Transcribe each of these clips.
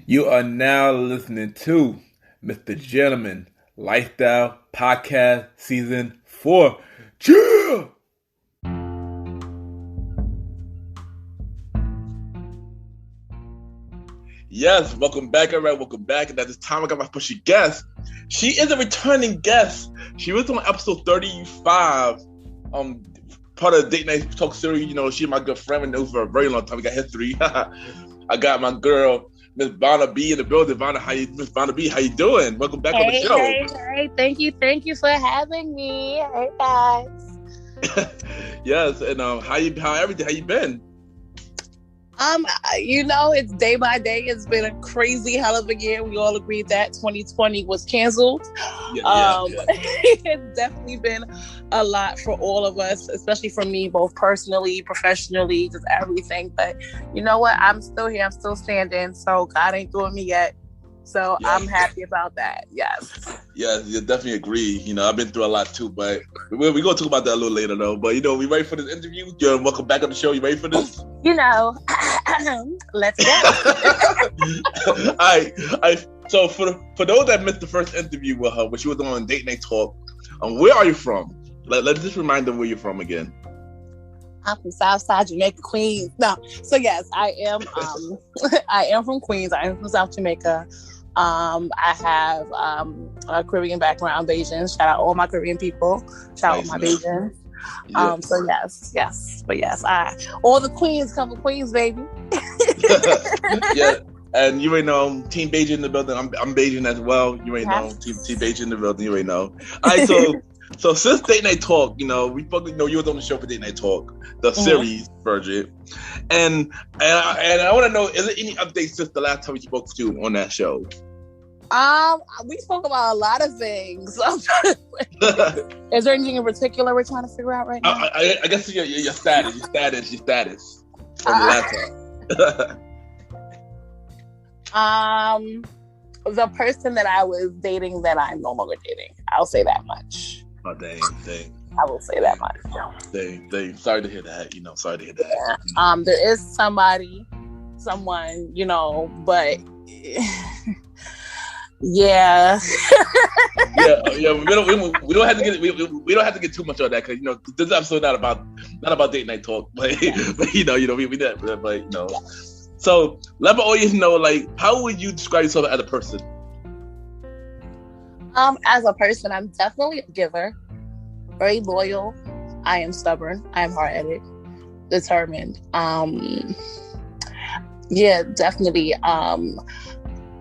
You are now listening to MrGentleman Lifestyle Podcast Season 4. Chill! Yes, welcome back, everybody. Welcome back. And at this time, I got my special guest. She is a returning guest. She was on episode 35, part of the Date Night Talk series. You know, she's my good friend. We know for a very long time. We got history. I got my girl, Miss Vanna B in the building. Miss Vanna B, how you doing? Welcome back on the show. Hey, thank you for having me. Hey guys. Yes, and how you been? It's day by day. It's been a crazy hell of a year. We all agreed that 2020 was canceled. Yeah. It's definitely been a lot for all of us, especially for me, both personally, professionally, just everything. But you know what? I'm still here. I'm still standing. So God ain't doing me yet. So I'm happy about that. Yes. Yeah, you definitely agree. You know, I've been through a lot too, but we're going to talk about that a little later though. But you know, we ready for this interview? Welcome back on the show. You ready for this? You know, let's go. All right. So for those that missed the first interview with her, when she was on Date Night Talk, where are you from? Let's just remind them where you're from again. I'm from Southside Jamaica, Queens. No, so yes, I am. I am from Queens. I am from South Jamaica. I have a Caribbean background, Bayesian. Shout out all my Caribbean people. Shout out all my Bayesians. Yeah. So yes, but yes, all the queens come from Queens, baby. Yeah, and you ain't know Team Beijing in the building. I'm Beijing as well. You ain't know Team Beijing in the building. You ain't know. All right, so since Date Night Talk, you know, we both know you was on the show for Date Night Talk, the series version, and I want to know, is there any updates since the last time we spoke to you on that show? We spoke about a lot of things. Is there anything in particular we're trying to figure out right now? I guess your status from the last time. The person that I was dating that I'm no longer dating. I'll say that much. Oh, dang. I will say that much. Dang. Sorry to hear that. Sorry to hear that. Yeah. There is someone, but yeah. yeah. We don't have to get we don't have to get too much on that because this episode not about Date Night Talk, but we did, but So let my audience know, like, how would you describe yourself as a person? As a person, I'm definitely a giver, very loyal. I am stubborn. I am hard-headed, determined. Yeah, definitely.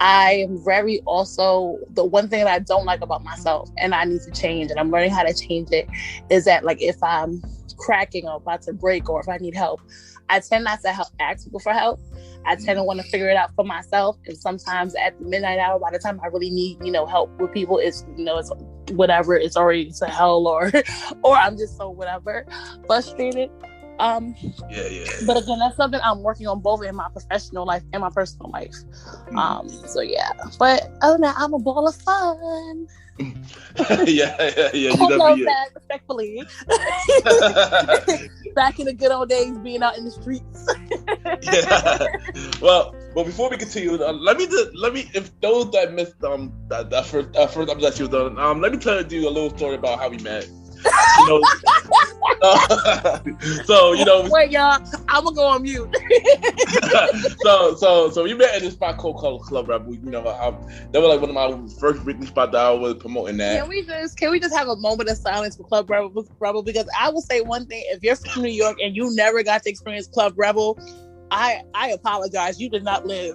I am very also, the one thing that I don't like about myself and I need to change, and I'm learning how to change it, is that like if I'm cracking or about to break or if I need help, I tend not to ask people for help. I tend to want to figure it out for myself. And sometimes at the midnight hour, by the time I really need, help with people, it's whatever, it's already to hell or I'm just so whatever, frustrated. But again, that's something I'm working on both in my professional life and my personal life. So yeah. But other than that, I'm a ball of fun. yeah. You love that, respectfully. Back in the good old days, being out in the streets. Yeah. Well, before we continue, let me if those that missed that first episode that she was on, let me tell you a little story about how we met. Wait, y'all, I'm gonna go on mute. so we met in this spot called Club Rebel. That was like one of my first written spots that I was promoting that. Can we just have a moment of silence for Club Rebel? Because I will say one thing: if you're from New York and you never got to experience Club Rebel, I apologize. You did not live.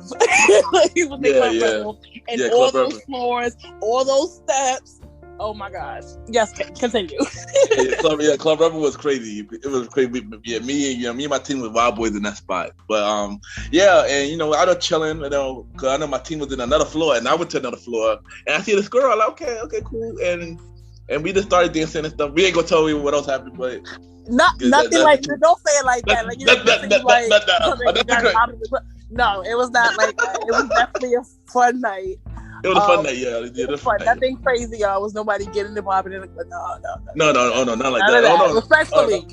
You Club Rebel and all Club those Rebel. floors, all those steps. Oh my gosh! Yes, continue. Club Rebel was crazy. It was crazy. Yeah, me and my team was wild boys in that spot. But I was chilling. Because I know my team was in another floor, and I went to another floor, and I see this girl. Like, okay, cool, and we just started dancing and stuff. We ain't gonna tell you what else happened, but nothing like that. Don't say it like that. No, it was not like that. It was definitely a fun night. It was a fun night, yeah. It was fun. Nothing crazy, y'all. Was nobody getting the popping in the no, not like that. Respectfully.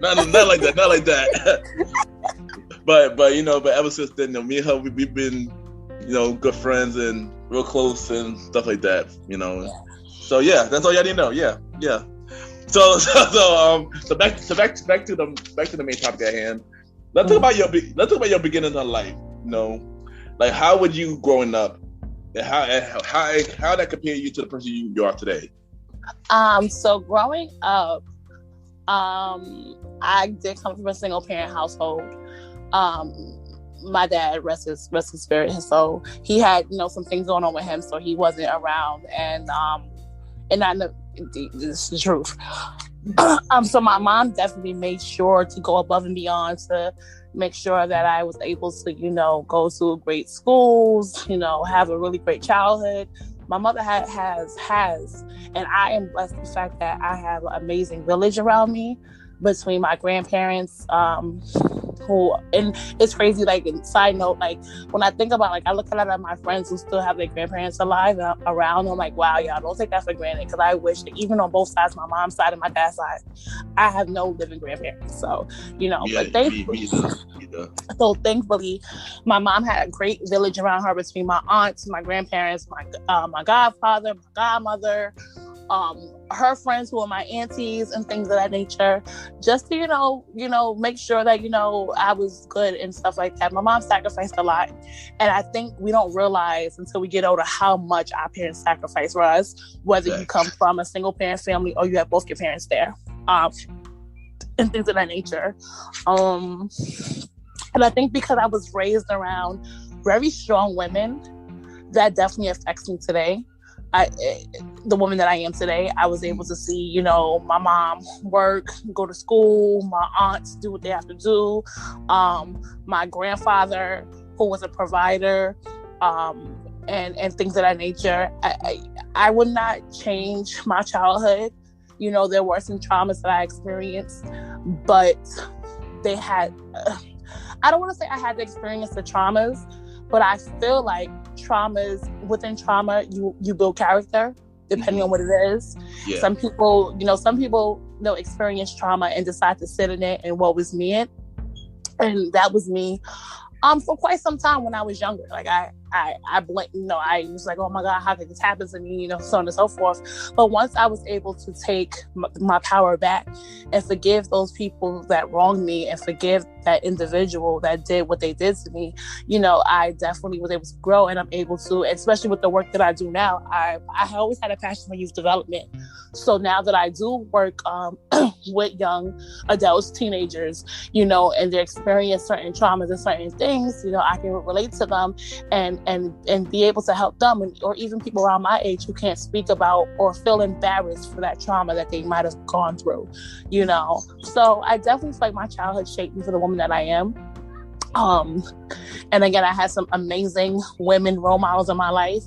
Not like that. but ever since then, me and her, we've been good friends and real close and stuff like that. So yeah, that's all y'all need to know. Yeah. So back to the main topic at hand. Let's talk about your beginnings in life. Like how would you growing up, and how that compare you to the person you are today? So growing up, I did come from a single parent household. My dad, rest his spirit, so he had some things going on with him, so he wasn't around, and I know this is the truth. So my mom definitely made sure to go above and beyond to make sure that I was able to go to great schools, have a really great childhood. My mother has, and I am blessed with the fact that I have an amazing village around me between my grandparents, and it's crazy, like, side note, like, when I think about, like, I look at a lot of my friends who still have their grandparents alive and around, I'm like, wow, y'all, don't take that for granted, because I wish that even on both sides, my mom's side and my dad's side, I have no living grandparents, so, but thankfully, my mom had a great village around her between my aunts, my grandparents, my godfather, my godmother, her friends who are my aunties and things of that nature, just to make sure that I was good and stuff like that. My mom sacrificed a lot, and I think we don't realize until we get older how much our parents sacrifice for us, whether you come from a single parent family or you have both your parents there, and things of that nature. And I think because I was raised around very strong women, that definitely affects me today. The woman that I am today, I was able to see, my mom work, go to school, my aunts do what they have to do, my grandfather, who was a provider, and things of that nature. I would not change my childhood. There were some traumas that I experienced, but they had, I don't want to say I had to experience the traumas, but I feel like within trauma, you build character depending on what it is. Yeah. Some people experience trauma and decide to sit in it and what was me it. And that was me for quite some time when I was younger. Like I blinked, I was like, oh my God, how could this happen to me? So on and so forth. But once I was able to take my power back and forgive those people that wronged me and forgive that individual that did what they did to me, I definitely was able to grow, and I'm able to, especially with the work that I do now. I always had a passion for youth development. So now that I do work with young adults, teenagers, and they experience certain traumas and certain things, I can relate to them and be able to help them, or even people around my age who can't speak about or feel embarrassed for that trauma that they might have gone through, So I definitely feel like my childhood shaped me for the woman that I am. And again, I had some amazing women role models in my life,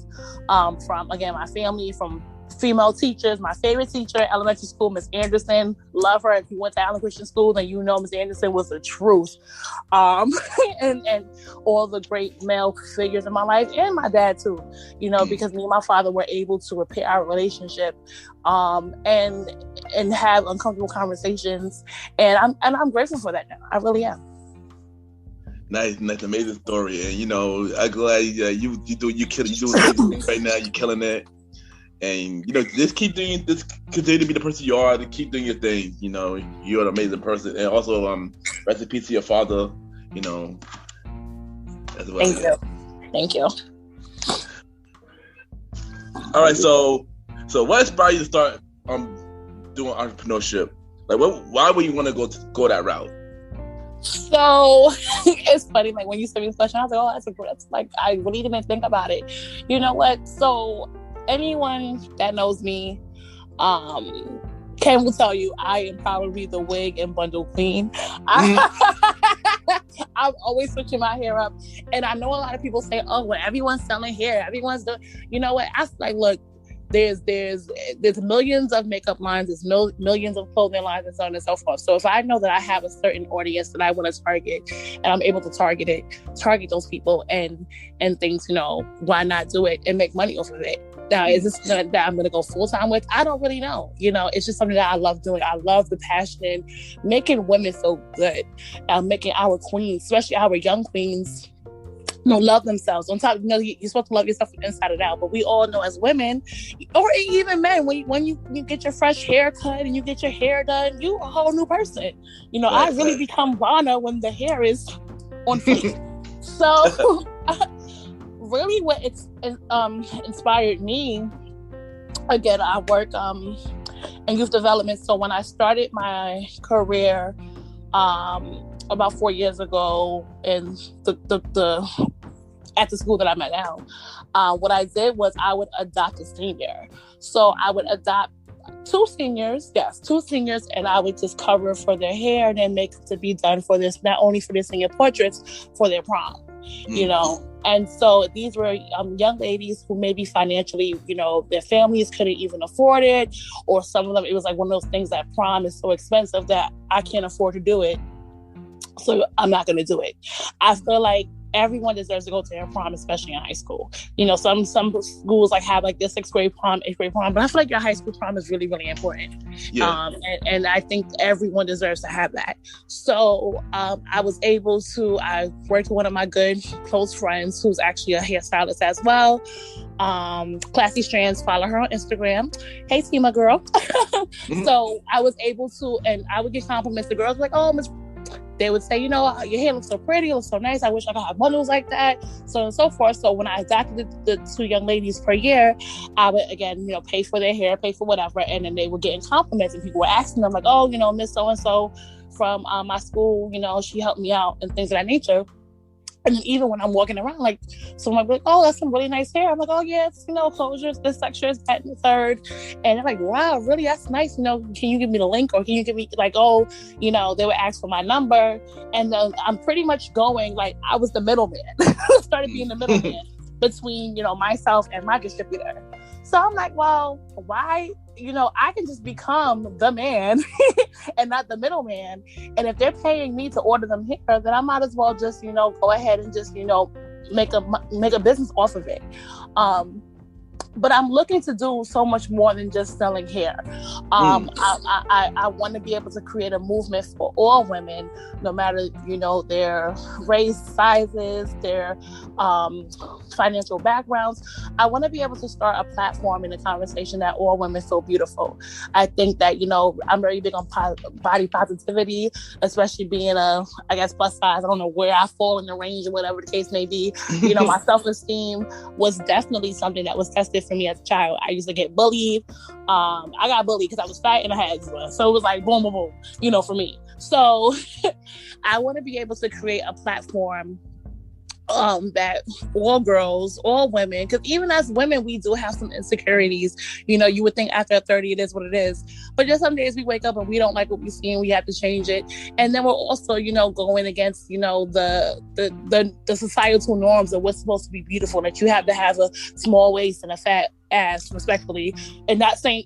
from, again, my family, from female teachers. My favorite teacher at elementary school, Miss Anderson, love her. If you went to Allen Christian School, then Miss Anderson was the truth. And all the great male figures in my life, and my dad too, because me and my father were able to repair our relationship, and have uncomfortable conversations, and I'm grateful for that now. I really am. Nice, amazing story, and I'm glad you doing things right now. You're killing it. And just keep doing this. Continue to be the person you are. To keep doing your thing. You're an amazing person. And also, rest in peace to your father. As well. Thank you. All right. So what inspired you to start doing entrepreneurship? Like, why would you want to go that route? So it's funny. Like when you said this question, I was like, oh, that's like, I really didn't think about it. You know what? So anyone that knows me, Ken will tell you I am probably the wig and bundle queen. I'm always switching my hair up, and I know a lot of people say, "Oh, well, everyone's selling hair, everyone's doing." You know what? I like, look, there's millions of makeup lines, there's millions of clothing lines, and so on and so forth. So if I know that I have a certain audience that I want to target, and I'm able to target those people and things, why not do it and make money off of it? Now, is this that I'm going to go full time with? I don't really know. It's just something that I love doing. I love the passion in making women feel good, making our queens, especially our young queens, love themselves. On top, you're supposed to love yourself from inside and out. But we all know as women, or even men, when you get your fresh haircut and you get your hair done, you a whole new person. I really become vanna when the hair is on fleek. So, really, what it's inspired me. Again, I work in youth development. So when I started my career about 4 years ago in the at the school that I'm at now, what I did was I would adopt a senior. So I would adopt two seniors, and I would just cover for their hair and then make it to be done for this, not only for their senior portraits, for their prom, And so these were young ladies who maybe financially, their families couldn't even afford it, or some of them, it was like one of those things that prom is so expensive that I can't afford to do it, so I'm not going to do it. I feel like everyone deserves to go to their prom, especially in high school. Some schools have their 6th grade prom, 8th grade prom, but I feel like your high school prom is really, really important. Yeah. And I think everyone deserves to have that. So I worked with one of my good close friends who's actually a hairstylist as well. Classy Strands, follow her on Instagram. Hey, Tima girl. So I was able to, and I would get compliments. The girls were like, oh, Miss. They would say, your hair looks so pretty, it looks so nice. I wish I could have bundles like that, so on and so forth. So when I adopted the two young ladies per year, I would, again, pay for their hair, pay for whatever. And then they were getting compliments and people were asking them like, oh, Miss so-and-so from my school, she helped me out and things of that nature. And then even when I'm walking around, someone will be like, oh, that's some really nice hair. I'm like, oh, yeah, it's, closures, this textures, that, and the third. And they're like, wow, really? That's nice. Can you give me the link? Or can you give me, they would ask for my number. And then I'm pretty much going, I was the middleman. Started being the middleman between, myself and my distributor. So I'm like, well, why? I can just become the man and not the middleman. And if they're paying me to order them here, then I might as well just, go ahead and just, make a business off of it. But I'm looking to do so much more than just selling hair. I want to be able to create a movement for all women, no matter, their race, sizes, their financial backgrounds. I want to be able to start a platform in a conversation that all women feel beautiful. I think that, I'm very big on body positivity, especially being plus size. I don't know where I fall in the range or whatever the case may be. My self-esteem was definitely something that was tested for me as a child. I used to get bullied. I got bullied because I was fat and I had eczema. So it was like boom, boom, boom, for me. So I want to be able to create a platform that all girls, all women, because even as women, we do have some insecurities. You would think after 30, it is what it is. But just some days we wake up and we don't like what we see and we have to change it. And then we're also, going against, the societal norms of what's supposed to be beautiful, that you have to have a small waist and a fat ass, respectfully, and not saying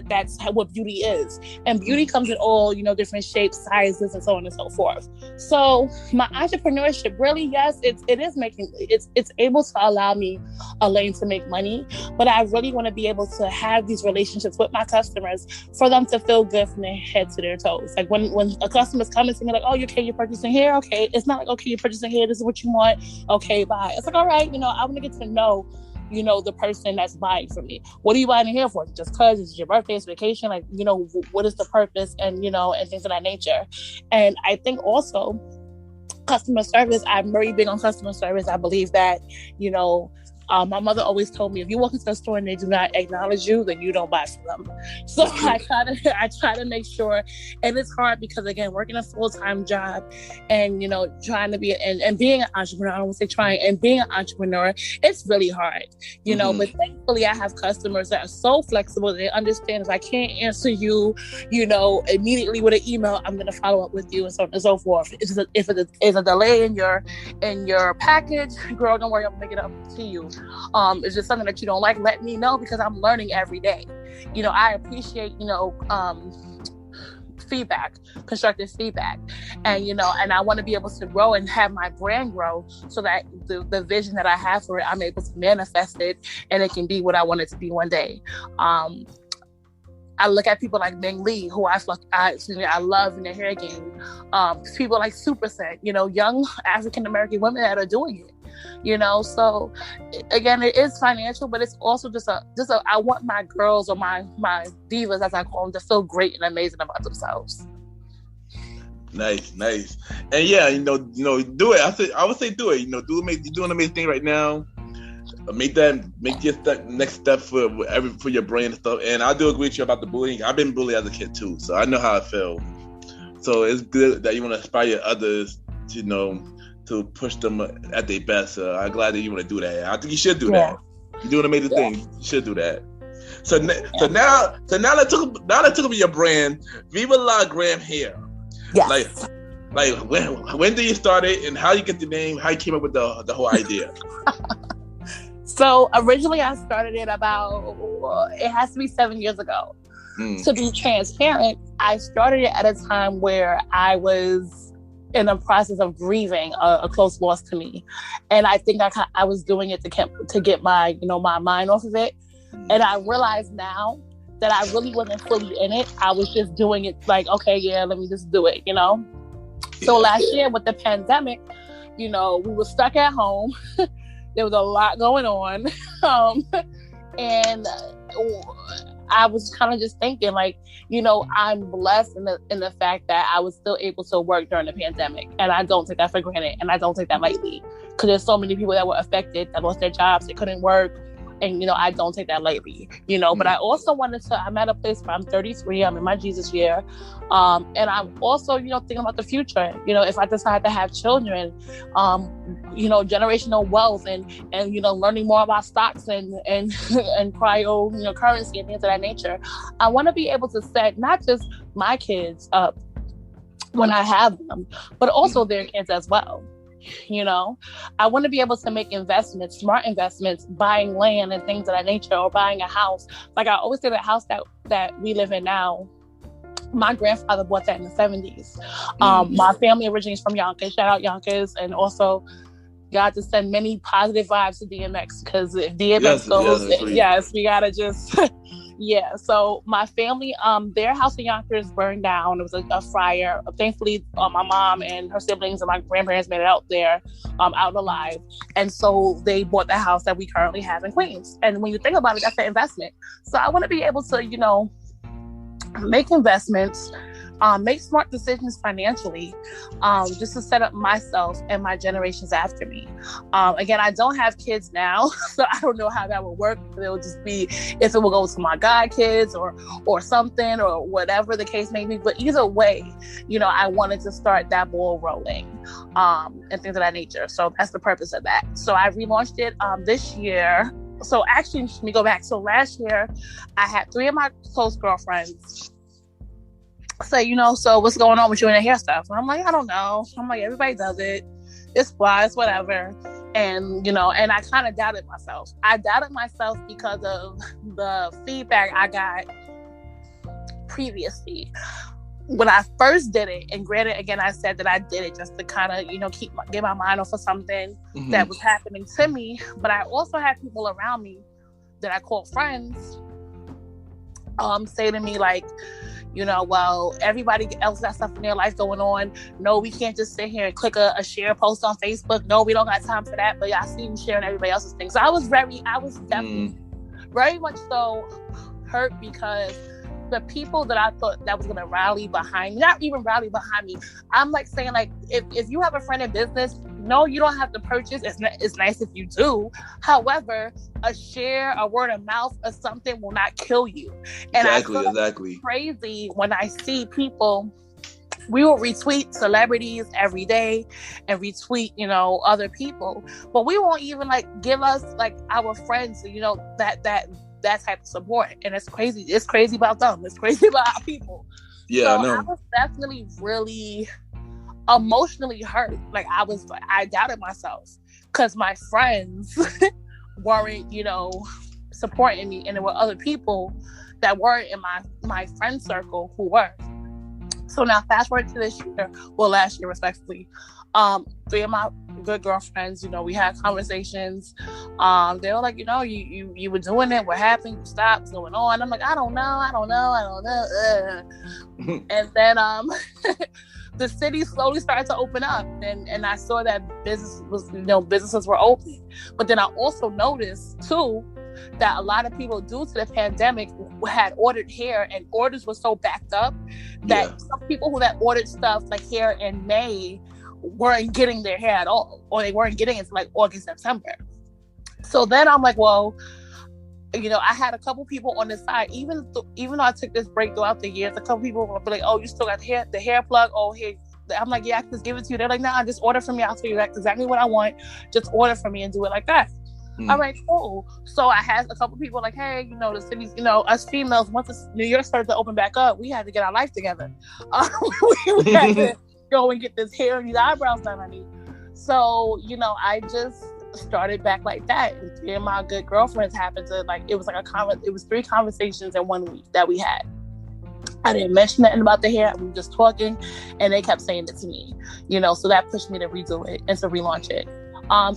that's what beauty is. And beauty comes in all different shapes, sizes, and so on and so forth. So my entrepreneurship, really, yes, it's able to allow me a lane to make money, but I really want to be able to have these relationships with my customers for them to feel good from their head to their toes. Like when a customer's coming to me like, oh, you're purchasing hair, okay, it's not like, okay, you're purchasing hair, this is what you want, okay, bye. It's like, all right, I want to get to know the person that's buying from me. What are you buying here for? Just because it's your birthday, it's vacation, what is the purpose, and and things of that nature. And I think also customer service, I'm very big on customer service. I believe that my mother always told me, if you walk into a store and they do not acknowledge you, then you don't buy from them. So I try to make sure, and it's hard because, again, working a full-time job and, trying to be, and being an entrepreneur, I don't want to say trying, and being an entrepreneur, it's really hard, but thankfully I have customers that are so flexible. They understand if I can't answer you, immediately with an email, I'm going to follow up with you and so on and so forth. If it is a delay in your package, girl, don't worry, I'll make it up to you. It's just something that you don't like, let me know, because I'm learning every day. I appreciate, feedback, constructive feedback. And, and I want to be able to grow and have my brand grow so that the vision that I have for it, I'm able to manifest it and it can be what I want it to be one day. I look at people like Ming Lee, who I love in the hair game. People like Super Scent, young African-American women that are doing it. So again, it is financial, but it's also just a I want my girls, or my divas, as I call them, to feel great and amazing about themselves. Nice. And yeah, do it. I would say do it. You're doing an amazing thing right now. Make your next step for your brain and stuff. And I do agree with you about the bullying. I've been bullied as a kid too, so I know how I feel. So it's good that you want to inspire others to push them at their best. I'm glad that you want to do that. I think you should do that. You're doing amazing things. You should do that. So now let's talk about your brand, Viva La Graham Hair. Yes. Like when did you start it, and how you get the name? How you came up with the whole idea? So originally I started it about, it has to be 7 years ago. To be transparent, I started it at a time where I was in the process of grieving a close loss to me. And I think I was doing it to get my, my mind off of it. And I realize now that I really wasn't fully in it. I was just doing it like, okay, yeah, let me just do it, So last year with the pandemic, we were stuck at home. There was a lot going on. And I was kind of just thinking, like, I'm blessed in the fact that I was still able to work during the pandemic. And I don't take that for granted. And I don't take that lightly. Because there's so many people that were affected, that lost their jobs, they couldn't work. And, I don't take that lightly, but I also I'm at a place where I'm 33, I'm in my Jesus year. And I'm also, thinking about the future. If I decide to have children, generational wealth and learning more about stocks and cryo, currency and things of that nature. I want to be able to set not just my kids up when I have them, but also their kids as well. I want to be able to make investments, smart investments, buying land and things of that nature, or buying a house. Like I always say, the house that we live in now, my grandfather bought that in the 70s. My family originally is from Yonkers. Shout out Yonkers. And also, God to send many positive vibes to DMX, because if DMX goes, yes, we gotta just... Yeah, so my family, their house in Yonkers burned down. It was a fire. Thankfully, my mom and her siblings and my grandparents made it out there, out alive. And so they bought the house that we currently have in Queens. And when you think about it, that's an investment. So I want to be able to, make investments, make smart decisions financially, just to set up myself and my generations after me. Again, I don't have kids now, so I don't know how that will work. It'll just be if it will go to my god kids or something, or whatever the case may be. But either way, I wanted to start that ball rolling, and things of that nature. So that's the purpose of that. So I relaunched it this year. So actually, let me go back. So last year, I had 3 of my close girlfriends say, so what's going on with you and the hair stuff? And I'm like, I don't know. I'm like, everybody does it. It's fly, it's whatever. And, and I kind of doubted myself. I doubted myself because of the feedback I got previously. When I first did it, and granted, again, I said that I did it just to kind of, get my mind off of something that was happening to me. But I also had people around me that I called friends say to me, like, well, everybody else got stuff in their life going on. No, we can't just sit here and click a share post on Facebook. No, we don't got time for that. But I see you sharing everybody else's things. So I was definitely very much so hurt, because the people that I thought that was going to rally behind me, not even rally behind me. I'm like saying, like, if you have a friend in business, no, you don't have to purchase. It's nice if you do. However, a share, a word of mouth, or something will not kill you. And exactly. It's crazy when I see people. We will retweet celebrities every day and retweet, other people, but we won't even give us our friends, that type of support. And it's crazy. It's crazy about them. It's crazy about our people. Yeah, so I know. I was definitely really emotionally hurt. I doubted myself because my friends weren't, supporting me, and there were other people that weren't in my friend circle who were. So now fast forward to this year, last year respectively, 3 of my good girlfriends, we had conversations. They were like, you were doing it. What happened? You stopped. What's going on? I'm like, I don't know. And then the city slowly started to open up, and I saw that businesses were open. But then I also noticed too that a lot of people, due to the pandemic, had ordered hair, and orders were so backed up that some people who had ordered stuff like hair in May weren't getting their hair at all, or they weren't getting it until like August, September. So then I'm like, well, I had a couple people on the side, even though I took this break throughout the years, a couple people would be like, oh, you still got the hair plug? Oh, here. I'm like, yeah, I can just give it to you. They're like, nah, just order from me. I'll tell you exactly what I want. Just order from me and do it like that. All right, cool. So I had a couple people like, hey, the cities, us females, once New York started to open back up, we had to get our life together. We had to go and get this hair and these eyebrows done, honey. So, I just started back like that. And three of my good girlfriends happened to it was 3 conversations in 1 week that we had. I didn't mention nothing about the hair. We were just talking, and they kept saying it to me, so that pushed me to redo it and to relaunch it.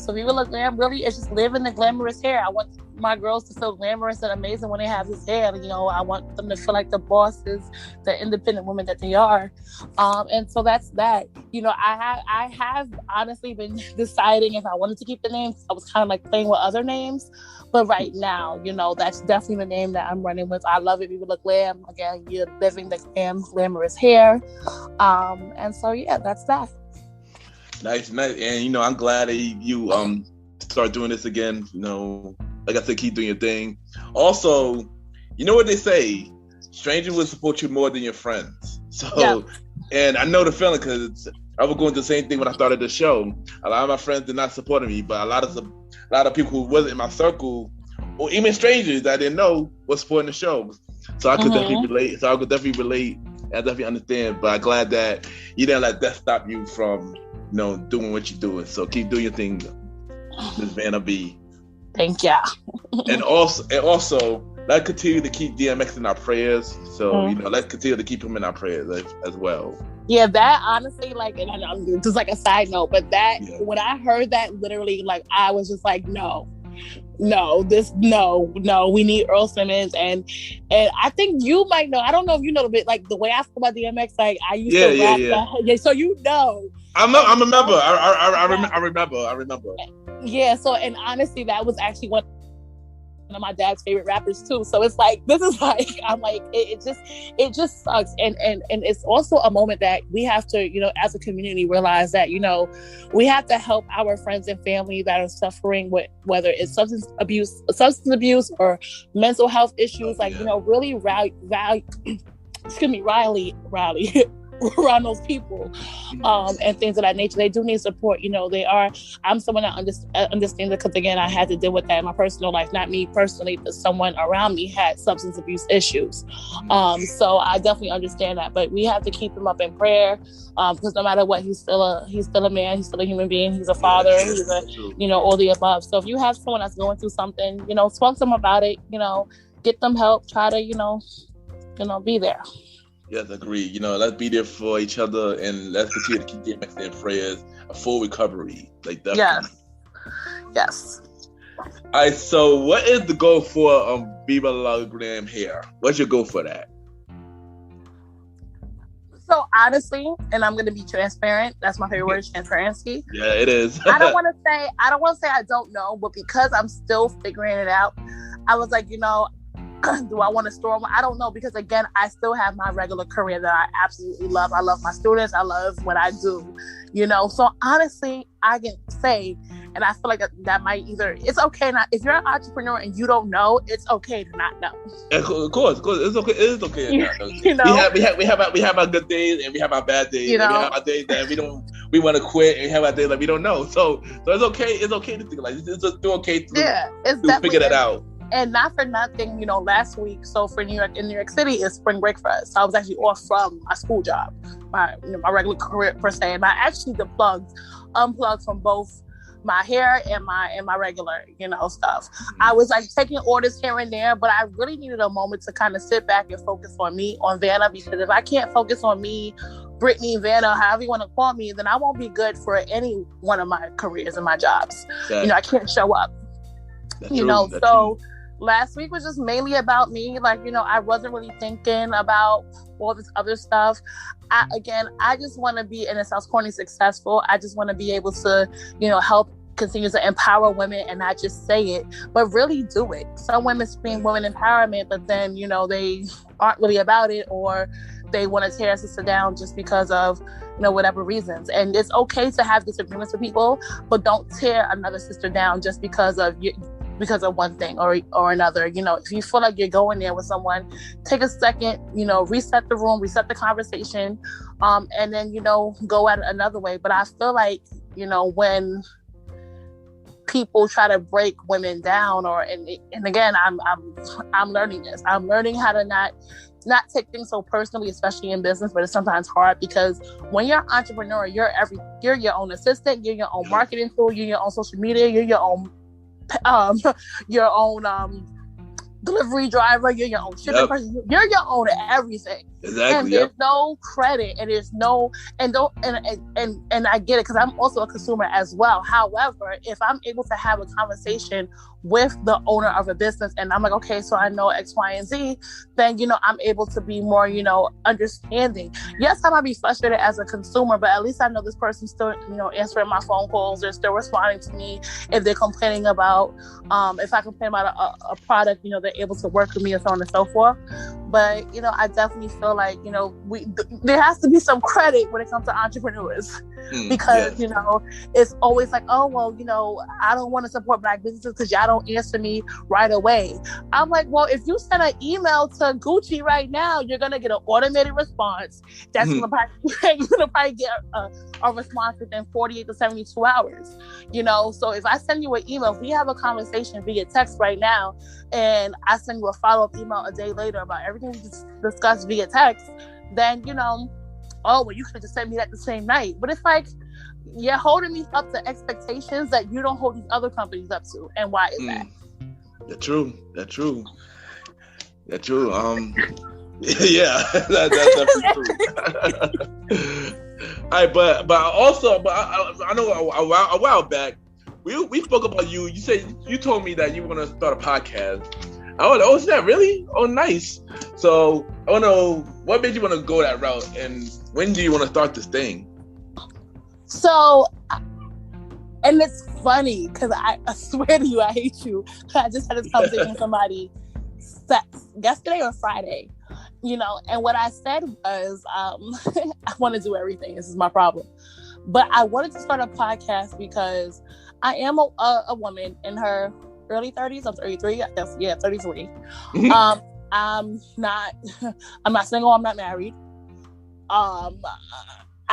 So Viva La Glam really is just living the glamorous hair. I want my girls to feel glamorous and amazing when they have this hair. I want them to feel like the bosses, the independent women that they are. And so that's that. I have honestly been deciding if I wanted to keep the name. I was kind of like playing with other names. But right now, that's definitely the name that I'm running with. I love it, Viva La Glam. Again, you're living the glamorous hair. And so, yeah, that's that. Nice. And I'm glad that you start doing this again. Like I said, keep doing your thing. Also, you know what they say, strangers will support you more than your friends. So, and I know the feeling, because I was going through the same thing when I started the show. A lot of my friends did not support me, but a lot of people who wasn't in my circle, or even strangers that I didn't know, was supporting the show. So I could definitely relate. And I definitely understand. But I'm glad that you didn't let that stop you from doing what you're doing. So keep doing your thing, Ms. Vanna B. Thank you. and also, let's continue to keep DMX in our prayers. So let's continue to keep him in our prayers as well. Yeah, that honestly, and I know, just like a side note, but that when I heard that, literally, I was just like, no, we need Earl Simmons, and I think you might know. I don't know if you know a bit, the way I feel about DMX. I used to rap that. So I remember. I remember. Yeah. So, and honestly, that was actually one of my dad's favorite rappers too. So it's I'm like, it just sucks. And it's also a moment that we have to, as a community, realize that, we have to help our friends and family that are suffering with, whether it's substance abuse or mental health issues, really rally around those people, and things of that nature. They do need support. I'm someone that understands it, because again, I had to deal with that in my personal life. Not me personally, but someone around me had substance abuse issues. So I definitely understand that. But we have to keep him up in prayer, because no matter what, he's still a man. He's still a human being. He's a father. He's all the above. So if you have someone that's going through something, talk to them about it. Get them help. Try to, be there. Yes, agree. Let's be there for each other, and let's continue to keep DMX in prayers. A full recovery, definitely. Yes. All right. So, what is the goal for Viva La Glam hair? What's your goal for that? So honestly, and I'm going to be transparent. That's my favorite word, transparency. Yeah, it is. I don't want to say I don't know, but because I'm still figuring it out, I was like, do I want to store them? I don't know, because again, I still have my regular career that I absolutely love. I love my students. I love what I do, So honestly, I can say, and I feel like that might it's okay not, if you're an entrepreneur and you don't know, it's okay to not know. Of course, it's okay. It is okay to not know. We have our good days and we have our bad days. And we have our days that we want to quit, and we have our days that we don't know. So it's okay. It's okay to think like this. It's still okay to figure that out. And not for nothing, last week, so in New York City, is spring break for us. So I was actually off from my school job, my regular career per se. And I actually unplugged from both my hair and my regular, stuff. I was taking orders here and there, but I really needed a moment to kind of sit back and focus on me, on Vanna, because if I can't focus on me, Brittany, Vanna, however you want to call me, then I won't be good for any one of my careers and my jobs. I can't show up. That's true. last week was just mainly about me. Like, I wasn't really thinking about all this other stuff. I just want to be, and it sounds corny, successful. I just want to be able to, help continue to empower women and not just say it, but really do it. Some women scream women empowerment, but then, they aren't really about it, or they want to tear a sister down just because of, whatever reasons. And it's okay to have disagreements with people, but don't tear another sister down just because of one thing or another. If you feel like you're going there with someone, take a second, reset the room, reset the conversation, and then, go at it another way. But I feel like, when people try to break women down, and again, I'm learning this. I'm learning how to not take things so personally, especially in business, but it's sometimes hard because when you're an entrepreneur, you're your own assistant, you're your own marketing tool, you're your own social media, you're your own delivery driver, you're your own shipping person, you're your own everything. Exactly. And there's no credit, and there's no and I get it because I'm also a consumer as well. However, if I'm able to have a conversation with the owner of a business and I'm like, okay, so I know X, Y, and Z, then I'm able to be more, understanding. Yes, I might be frustrated as a consumer, but at least I know this person's still, answering my phone calls, they're still responding to me. If they're complaining about if I complain about a product, they're able to work with me and so on and so forth. But I definitely feel like there has to be some credit when it comes to entrepreneurs, because it's always like, oh well, I don't want to support Black businesses because y'all don't answer me right away. I'm like, well, if you send an email to Gucci right now, you're gonna get an automated response. That's gonna probably get a response within 48 to 72 hours. So if I send you an email, if we have a conversation via text right now, and I send you a follow-up email a day later about everything we discussed via text, then oh well, you could have just sent me that the same night. But it's like, you're holding me up to expectations that you don't hold these other companies up to. And why is that? That's true. Yeah, that's definitely true. All right, but I know a while back we spoke about you. You said you told me that you were gonna start a podcast. Oh, is that really? Oh, nice. So I want to know what made you want to go that route, and when do you want to start this thing? So, and it's funny because I swear to you, I hate you. I just had this conversation with somebody yesterday or Friday, and what I said was, I want to do everything. This is my problem. But I wanted to start a podcast because I am a woman in her early 30s. I'm 33. I guess, 33. I'm not single. I'm not married. I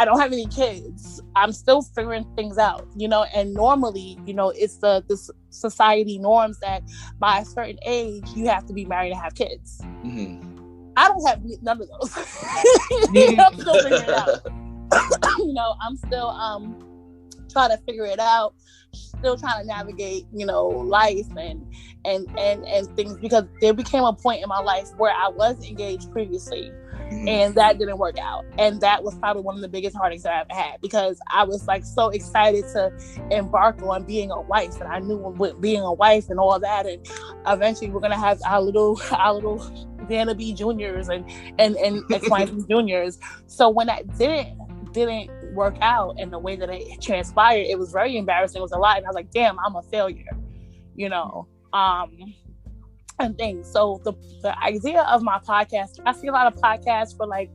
don't have any kids. I'm still figuring things out, and normally, it's the society norms that by a certain age, you have to be married and have kids. Mm-hmm. I don't have none of those. I'm still figuring it out. I'm still trying to figure it out, still trying to navigate, life and things, because there became a point in my life where I was engaged previously. And that didn't work out. And that was probably one of the biggest heartaches that I've ever had, because I was like so excited to embark on being a wife. And I knew with being a wife and all that, and eventually we're going to have our little Vanna B juniors and X, Y, and Z juniors. So when that didn't work out in the way that it transpired, it was very embarrassing. It was a lot. And I was like, damn, I'm a failure, and things. So the idea of my podcast, I see a lot of podcasts for like,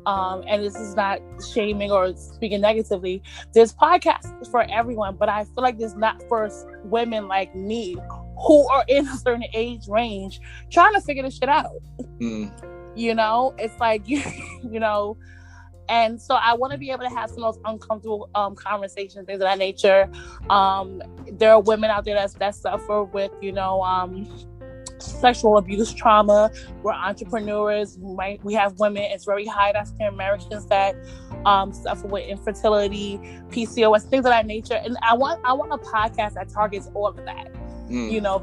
and this is not shaming or speaking negatively, there's podcasts for everyone, but I feel like there's not for women like me who are in a certain age range trying to figure this shit out. It's like, and so I want to be able to have some of those uncomfortable conversations, things of that nature. There are women out there that suffer with, sexual abuse trauma. We're entrepreneurs. We have women. It's very high African Americans that suffer with infertility, PCOS, things of that nature. And I want a podcast that targets all of that.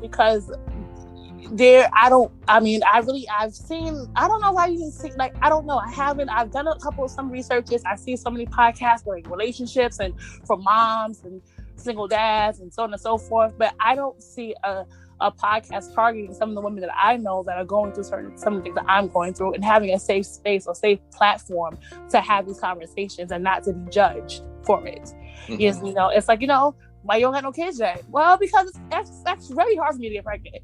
Because I've seen, I don't know how you can see, like, I don't know. I've done some researches. I see so many podcasts for like relationships and for moms and single dads and so on and so forth, but I don't see a a podcast targeting some of the women that I know that are going through some of the things that I'm going through, and having a safe space or safe platform to have these conversations and not to be judged for it. Mm-hmm. Yes, you know, it's like, you know, why you don't have no kids yet? Well, because that's very hard for me to get pregnant.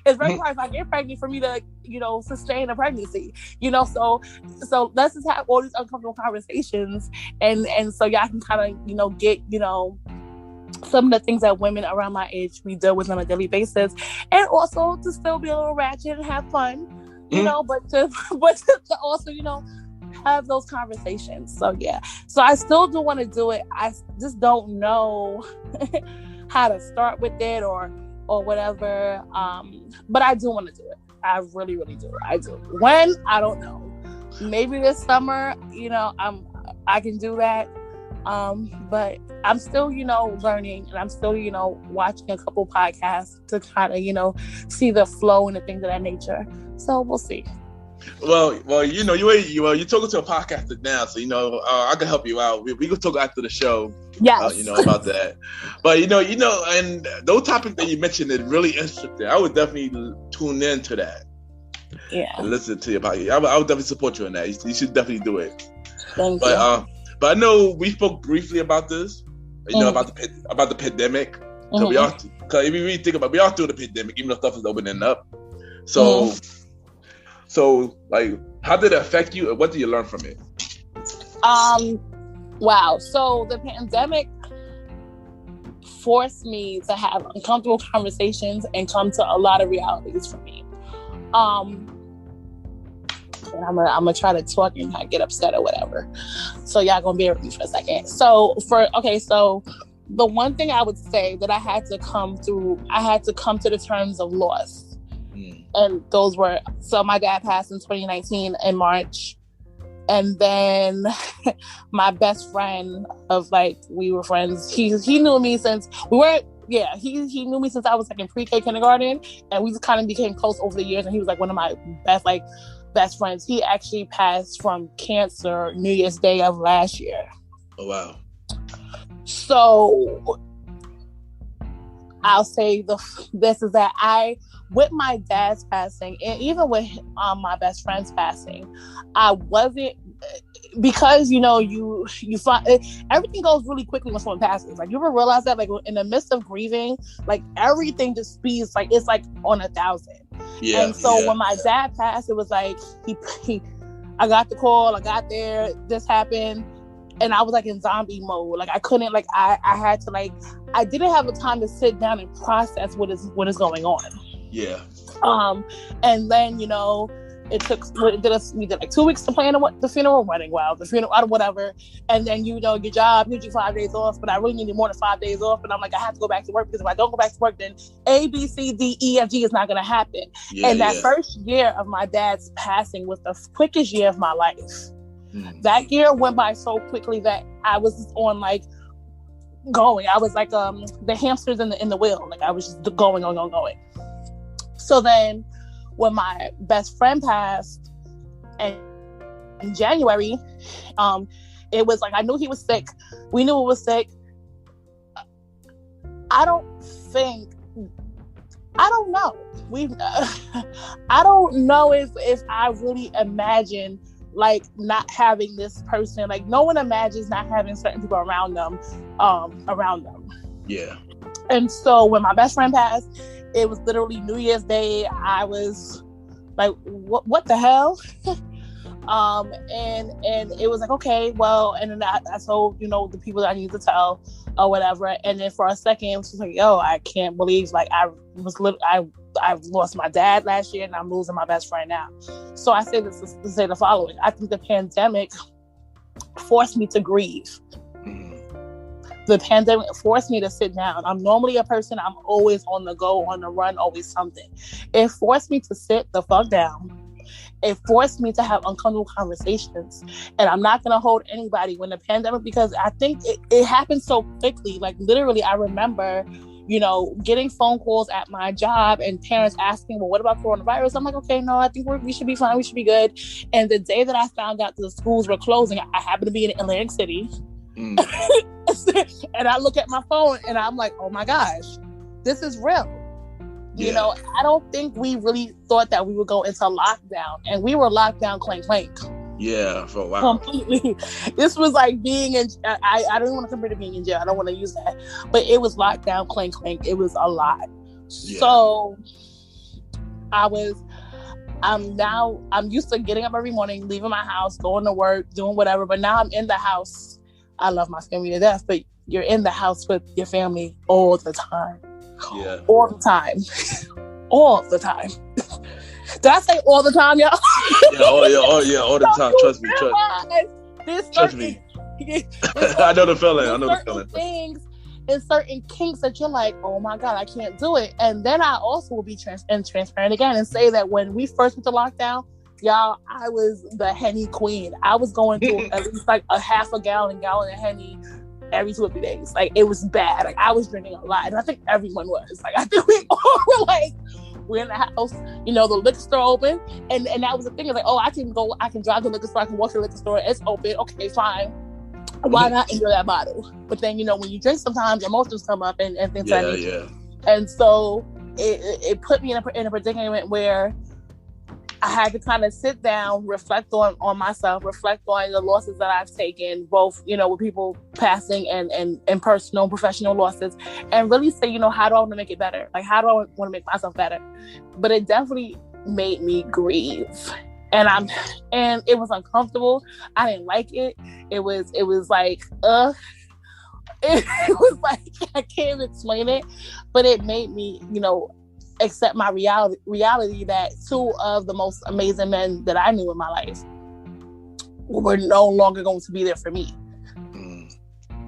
It's very hard if I get pregnant for me to, you know, sustain a pregnancy. You know, so let's just have all these uncomfortable conversations, and so y'all can kind of, you know, get, you know, some of the things that women around my age we deal with on a daily basis, and also to still be a little ratchet and have fun, you know, but to also, you know, have those conversations. So yeah, so I still do want to do it. I just don't know how to start with it or whatever. But I do want to do it. I really, really do. I do. When? I don't know. Maybe this summer, you know, I can do that. But I'm still, you know, learning, and I'm still, you know, watching a couple podcasts to kind of, you know, see the flow and the things of that nature. So we'll see. Well, you know, you're talking to a podcaster now, so you know, I can help you out. We can talk after the show. Yes. You know about that. But you know, and those topics that you mentioned is really interesting. I would definitely tune in to that. Yeah. And listen to your podcast. I would definitely support you in that. You should definitely do it. Thank you. But I know we spoke briefly about this. You know, about the pandemic. Because if you really think about it, we are through the pandemic, even though stuff is opening up. So. So, like, how did it affect you, and what did you learn from it? Wow. So the pandemic forced me to have uncomfortable conversations and come to a lot of realities for me. And I'm gonna try to talk and not get upset or whatever. So y'all gonna bear with me for a second. So the one thing I would say that I had to come to the terms of loss. And those were, so my dad passed in 2019 in March. And then my best friend of, like, we were friends. He knew me since he knew me since I was like in pre-K kindergarten. And we just kind of became close over the years. And he was like one of my best friends. He actually passed from cancer New Year's Day of last year. Oh, wow. So I'll say this is that with my dad's passing, and even with my best friend's passing, I wasn't, because, you know, you find everything goes really quickly when someone passes. Like, you ever realize that, like, in the midst of grieving, like, everything just speeds, like, it's like on 1,000. Yeah. And so when my dad passed, it was like I got the call, I got there, this happened. And I was like in zombie mode. Like, I couldn't, like, I had to, like, I didn't have the time to sit down and process what is going on. Yeah. And then, you know, we did like 2 weeks to plan the funeral, running wild, the funeral, whatever. And then, you know, your job gives you 5 days off, but I really needed more than 5 days off. And I'm like, I have to go back to work, because if I don't go back to work, then A, B, C, D, E, F, G is not going to happen. Yeah, and that first year of my dad's passing was the quickest year of my life. That year went by so quickly that I was on, like, going. I was like the hamsters in the wheel. Like, I was just going. So then when my best friend passed in January, it was like, I knew he was sick. We knew he was sick. I don't know. I don't know if I really imagined, like, not having this person. Like, no one imagines not having certain people around them. Yeah. And so when my best friend passed, it was literally New Year's Day. I was like, what the hell? And it was like, okay, well, and then I told, you know, the people that I need to tell or whatever. And then for a second, it was just like, yo, I can't believe, like, I lost my dad last year, and I'm losing my best friend now. So I say this to say the following. I think the pandemic forced me to grieve. The pandemic forced me to sit down. I'm normally a person, I'm always on the go, on the run, always something. It forced me to sit the fuck down. It forced me to have uncomfortable conversations. And I'm not going to hold anybody when the pandemic, because I think it happened so quickly. Like, literally, I remember, you know, getting phone calls at my job and parents asking, well, what about coronavirus? I'm like, okay, no, I think we should be fine. We should be good. And the day that I found out the schools were closing, I happened to be in Atlantic City. And I look at my phone and I'm like, oh my gosh, this is real. You know, I don't think we really thought that we would go into lockdown, and we were locked down clank. Yeah, for a while. Completely. This was like being in. I don't want to compare to being in jail. I don't want to use that, but it was lockdown clank. It was a lot. Yeah. So I'm used to getting up every morning, leaving my house, going to work, doing whatever. But now I'm in the house. I love my family to death, but you're in the house with your family all the time. Yeah. All the time. All the time. Did I say all the time, y'all? Yeah, all the time. Trust me. I know the feeling. Things and certain kinks that you're like, oh my God, I can't do it. And then I also will be transparent again and say that when we first went to lockdown, y'all, I was the Henny queen. I was going through at least like a half a gallon of Henny every 2 or 3 days. Like, it was bad. Like, I was drinking a lot, and I think everyone was. Like, I think we all were like, we're in the house, you know, the liquor store open, and that was the thing. Like, oh, I can drive to the liquor store, I can walk to the liquor store, it's open, okay, fine. Why not enjoy that bottle? But then, you know, when you drink, sometimes emotions come up and things like that. Yeah. And so it put me in a predicament where I had to kind of sit down, reflect on myself, reflect on the losses that I've taken, both, you know, with people passing and personal and professional losses, and really say, you know, how do I want to make it better? Like, how do I want to make myself better? But it definitely made me grieve. And it was uncomfortable. I didn't like it. It was like, it was like, I can't explain it, but it made me, you know, accept my reality that 2 of the most amazing men that I knew in my life were no longer going to be there for me.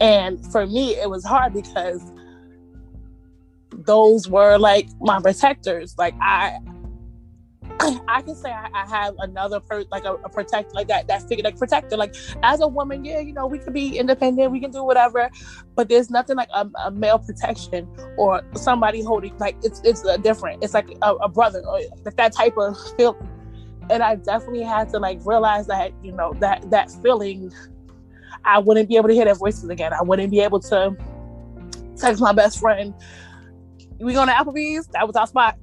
And for me, it was hard because those were like my protectors. Like, I can say I have another a protector, like that figure, like protector. Like, as a woman, yeah, you know, we can be independent, we can do whatever, but there's nothing like a male protection or somebody holding, like, it's different. It's like a brother, or like that type of feeling. And I definitely had to like realize that, you know, that feeling, I wouldn't be able to hear their voices again. I wouldn't be able to text my best friend, we going to Applebee's? That was our spot.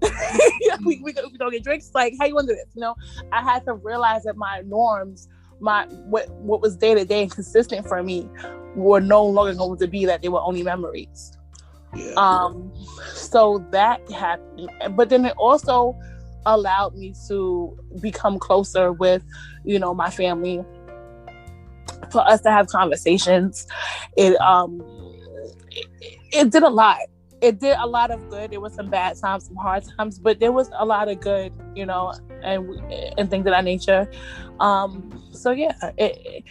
we go get drinks. Like, how you want to do this? You know, I had to realize that my norms, what was day to day and consistent for me, were no longer going to be that. They were only memories. Yeah. So that happened, but then it also allowed me to become closer with, you know, my family. For us to have conversations, it did a lot. It did a lot of good. There was some bad times, some hard times, but there was a lot of good, you know, and things of that nature. So yeah, it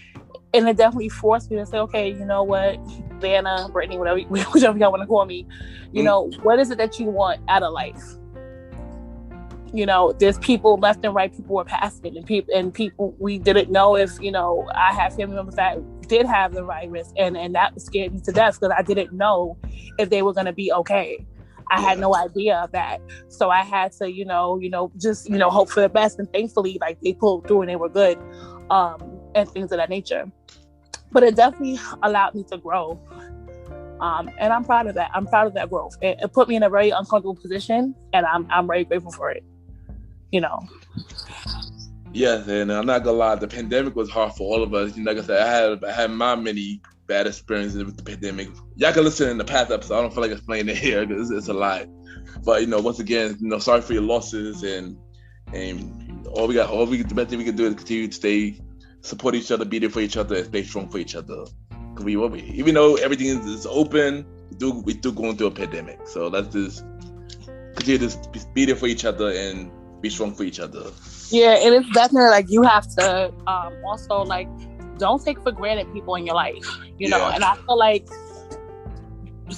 definitely forced me to say, okay, you know what, Vanna, Brittany, whichever y'all want to call me, you know, what is it that you want out of life? You know, there's people left and right, people were passing, and people we didn't know if, you know, I have family members that did have the virus, and that scared me to death because I didn't know if they were going to be okay. I had no idea of that. So I had to, you know, just, you know, hope for the best. And thankfully, like, they pulled through and they were good, and things of that nature. But it definitely allowed me to grow. And I'm proud of that. I'm proud of that growth. It put me in a very uncomfortable position, and I'm very grateful for it. You know. Yes, and I'm not gonna lie, the pandemic was hard for all of us. Like I said, I had my many bad experiences with the pandemic. Y'all can listen in the past episode. I don't feel like explaining it here because it's a lot. But, you know, once again, you know, sorry for your losses, and the best thing we can do is continue to support each other, be there for each other, and stay strong for each other. Because even though everything is open, we do going through a pandemic. So let's just continue to be there for each other and be strong for each other. Yeah, and it's definitely like you have to also, like, don't take for granted people in your life, you know. And I feel like,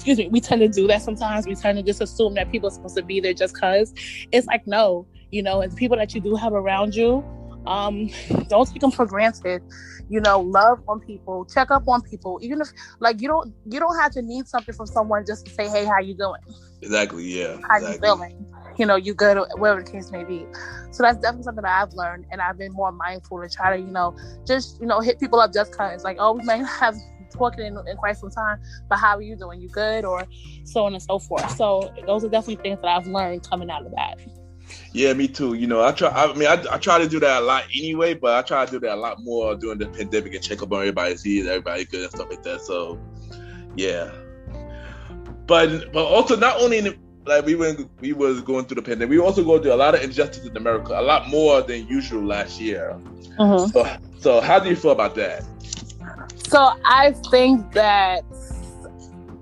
we tend to do that sometimes. We tend to just assume that people are supposed to be there just because. It's like, no, you know, and the people that you do have around you, don't take them for granted. You know, love on people, check up on people, even if, like, you don't have to need something from someone just to say, hey, how you doing? Exactly. Yeah. How you feeling? You know, you good, or whatever the case may be. So that's definitely something that I've learned, and I've been more mindful to try to, you know, just, you know, hit people up just because, like, oh, we may have talking in quite some time, but how are you doing? You good? Or so on and so forth. So those are definitely things that I've learned coming out of that. Yeah, me too. I try to do that a lot anyway, but I try to do that a lot more during the pandemic and check up on everybody's needs, everybody good and stuff like that. So, yeah. But also not only we was going through the pandemic, we also going through a lot of injustice in America, a lot more than usual last year. So how do you feel about that? So I think that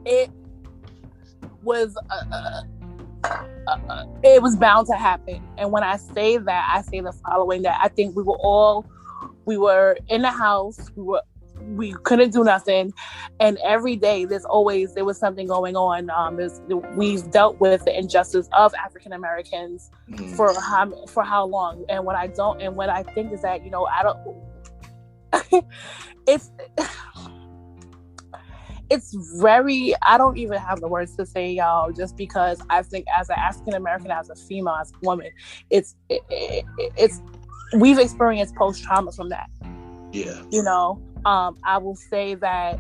it was bound to happen. And when I say that, I say the following: that I think we were in the house, we couldn't do nothing, and every day there was something going on. We've dealt with the injustice of African Americans for how long, and what I think is that it's very, I don't even have the words to say, y'all, just because I think as an African American, as a female, as a woman, we've experienced post-trauma from that. Yeah. I will say that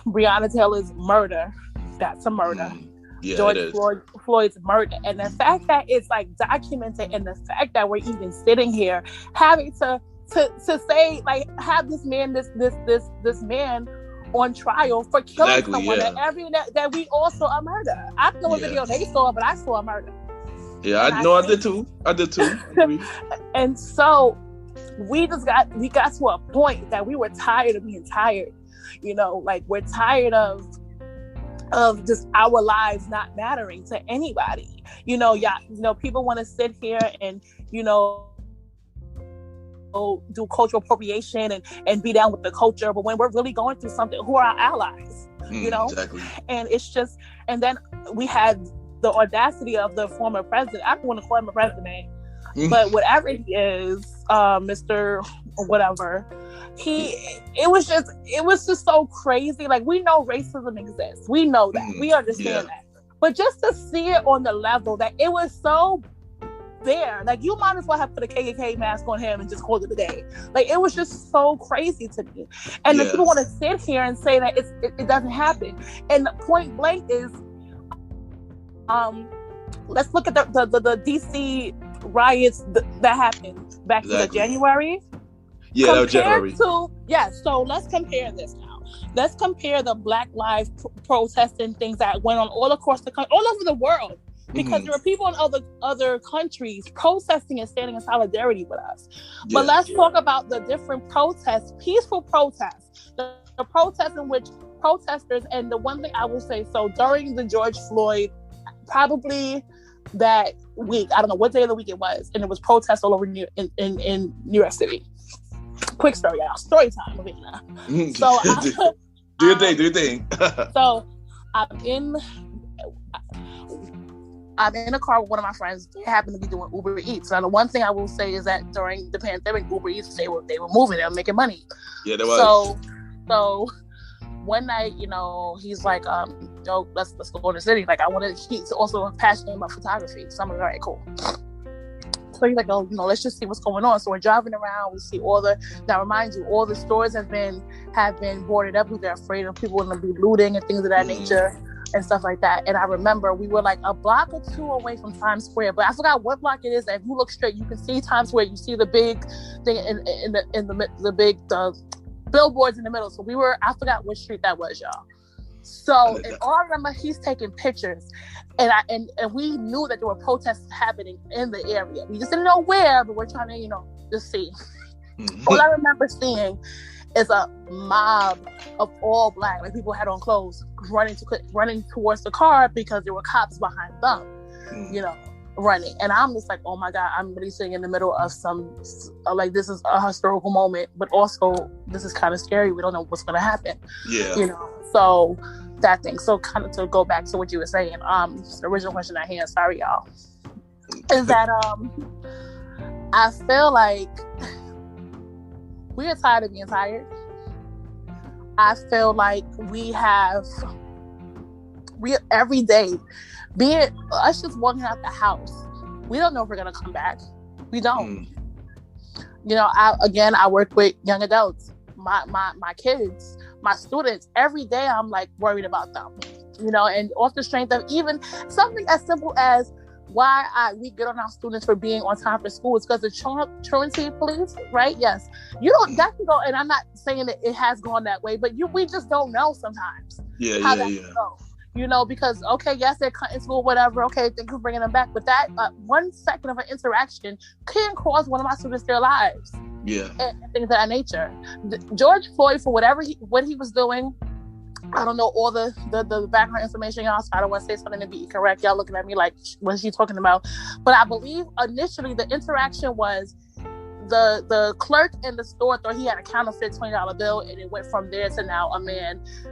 Breonna Taylor's murder, that's a murder. Yeah, George Floyd's murder. And the fact that it's like documented, and the fact that we're even sitting here having to say, like, have this man on trial for killing someone that we all saw a murder. I don't know what video they saw, but I saw a murder. Yeah, I did too. And so we got to a point that we were tired of being tired. Like, we're tired of just our lives not mattering to anybody. People want to sit here and do cultural appropriation and be down with the culture, but when we're really going through something, who are our allies? Exactly. And it's just, and then we had the audacity of the former president. I don't want to call him a president, but whatever he is, Mr. whatever, it was just so crazy. Like, we know racism exists, we know that, we understand that, but just to see it on the level that it was so there, like, you might as well have put a KKK mask on him and just called it a day. Like, it was just so crazy to me. And then people want to sit here and say that it doesn't happen. And the point blank is, let's look at the DC riots that happened back in January. Yeah, that was January. So let's compare this now. Let's compare the Black Lives protesting things that went on all across the country, all over the world. Because there were people in other countries protesting and standing in solidarity with us. But let's talk about the different protests, peaceful protests, the protests in which protesters, and the one thing I will say, so during the George Floyd, probably that week, I don't know what day of the week it was, and it was protests all over in New York City. Quick story, y'all. Story time, Lavina. So do your thing. So I'm in a car with one of my friends. They happen to be doing Uber Eats. Now, the one thing I will say is that during the pandemic, Uber Eats, they were moving, they were making money. Yeah, they was. So one night, he's like, yo, let's go in the city. Like, he's also passionate about photography. So I'm like, all right, cool. So he's like, oh, let's just see what's going on. So we're driving around. We see now remind you, all the stores have been boarded up. They're afraid of people going to be looting and things of that nature. And stuff like that. And I remember we were like a block or two away from Times Square, but I forgot what block it is. And if you look straight, you can see Times Square. You see the big thing in the big billboards in the middle. So I forgot which street that was, y'all. So, and all I remember, he's taking pictures, and we knew that there were protests happening in the area. We just didn't know where, but we're trying to, just see. All I remember seeing is a mob of all Black, like, people had on clothes, running towards the car because there were cops behind them, running. And I'm just like, oh my God, I'm really sitting in the middle of some, like, this is a historical moment, but also this is kind of scary. We don't know what's going to happen. Yeah. So that thing. So kind of to go back to what you were saying, the original question I had, sorry y'all, is that I feel like we are tired of being tired. I feel like we every day, us just walking out the house, we don't know if we're gonna come back. We don't. I work with young adults. My kids, my students, every day I'm like worried about them, you know, and off the strength of even something as simple as why we get on our students for being on time for school is because the truancy police, right? Yes. You don't, that can go, and I'm not saying that it has gone that way, but we just don't know sometimes. How that can go. You know, because, okay, yes, they're cutting school, whatever. Okay, thank you for bringing them back. But that 1 second of an interaction can cause one of my students their lives. Yeah. And things of that nature. George Floyd, for what he was doing, I don't know all the background information, y'all, so I don't want to say something to be incorrect. Y'all looking at me like, what's she talking about? But I believe initially the interaction was the clerk in the store thought he had a counterfeit $20 bill, and it went from there to now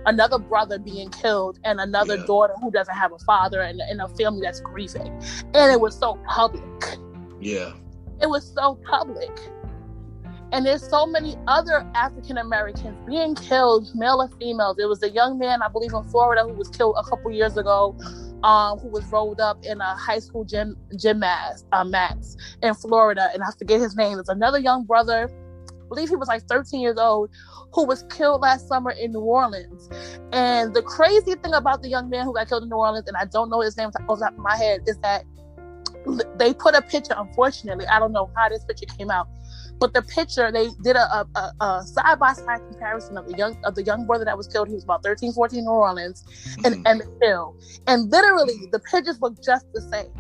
another brother being killed, and another daughter who doesn't have a father, and a family that's grieving. And it was so public. Yeah. It was so public. And there's so many other African Americans being killed, male or female. There was a young man, I believe in Florida, who was killed a couple years ago, who was rolled up in a high school gym mats in Florida, and I forget his name. There's another young brother, I believe he was like 13 years old, who was killed last summer in New Orleans. And the crazy thing about the young man who got killed in New Orleans, and I don't know his name off the top of my head, is that they put a picture, unfortunately, I don't know how this picture came out, but the picture, they did a side-by-side comparison of the young brother that was killed. He was about 13, 14 in New Orleans, and Emmett Till. And literally, the pictures look just the same.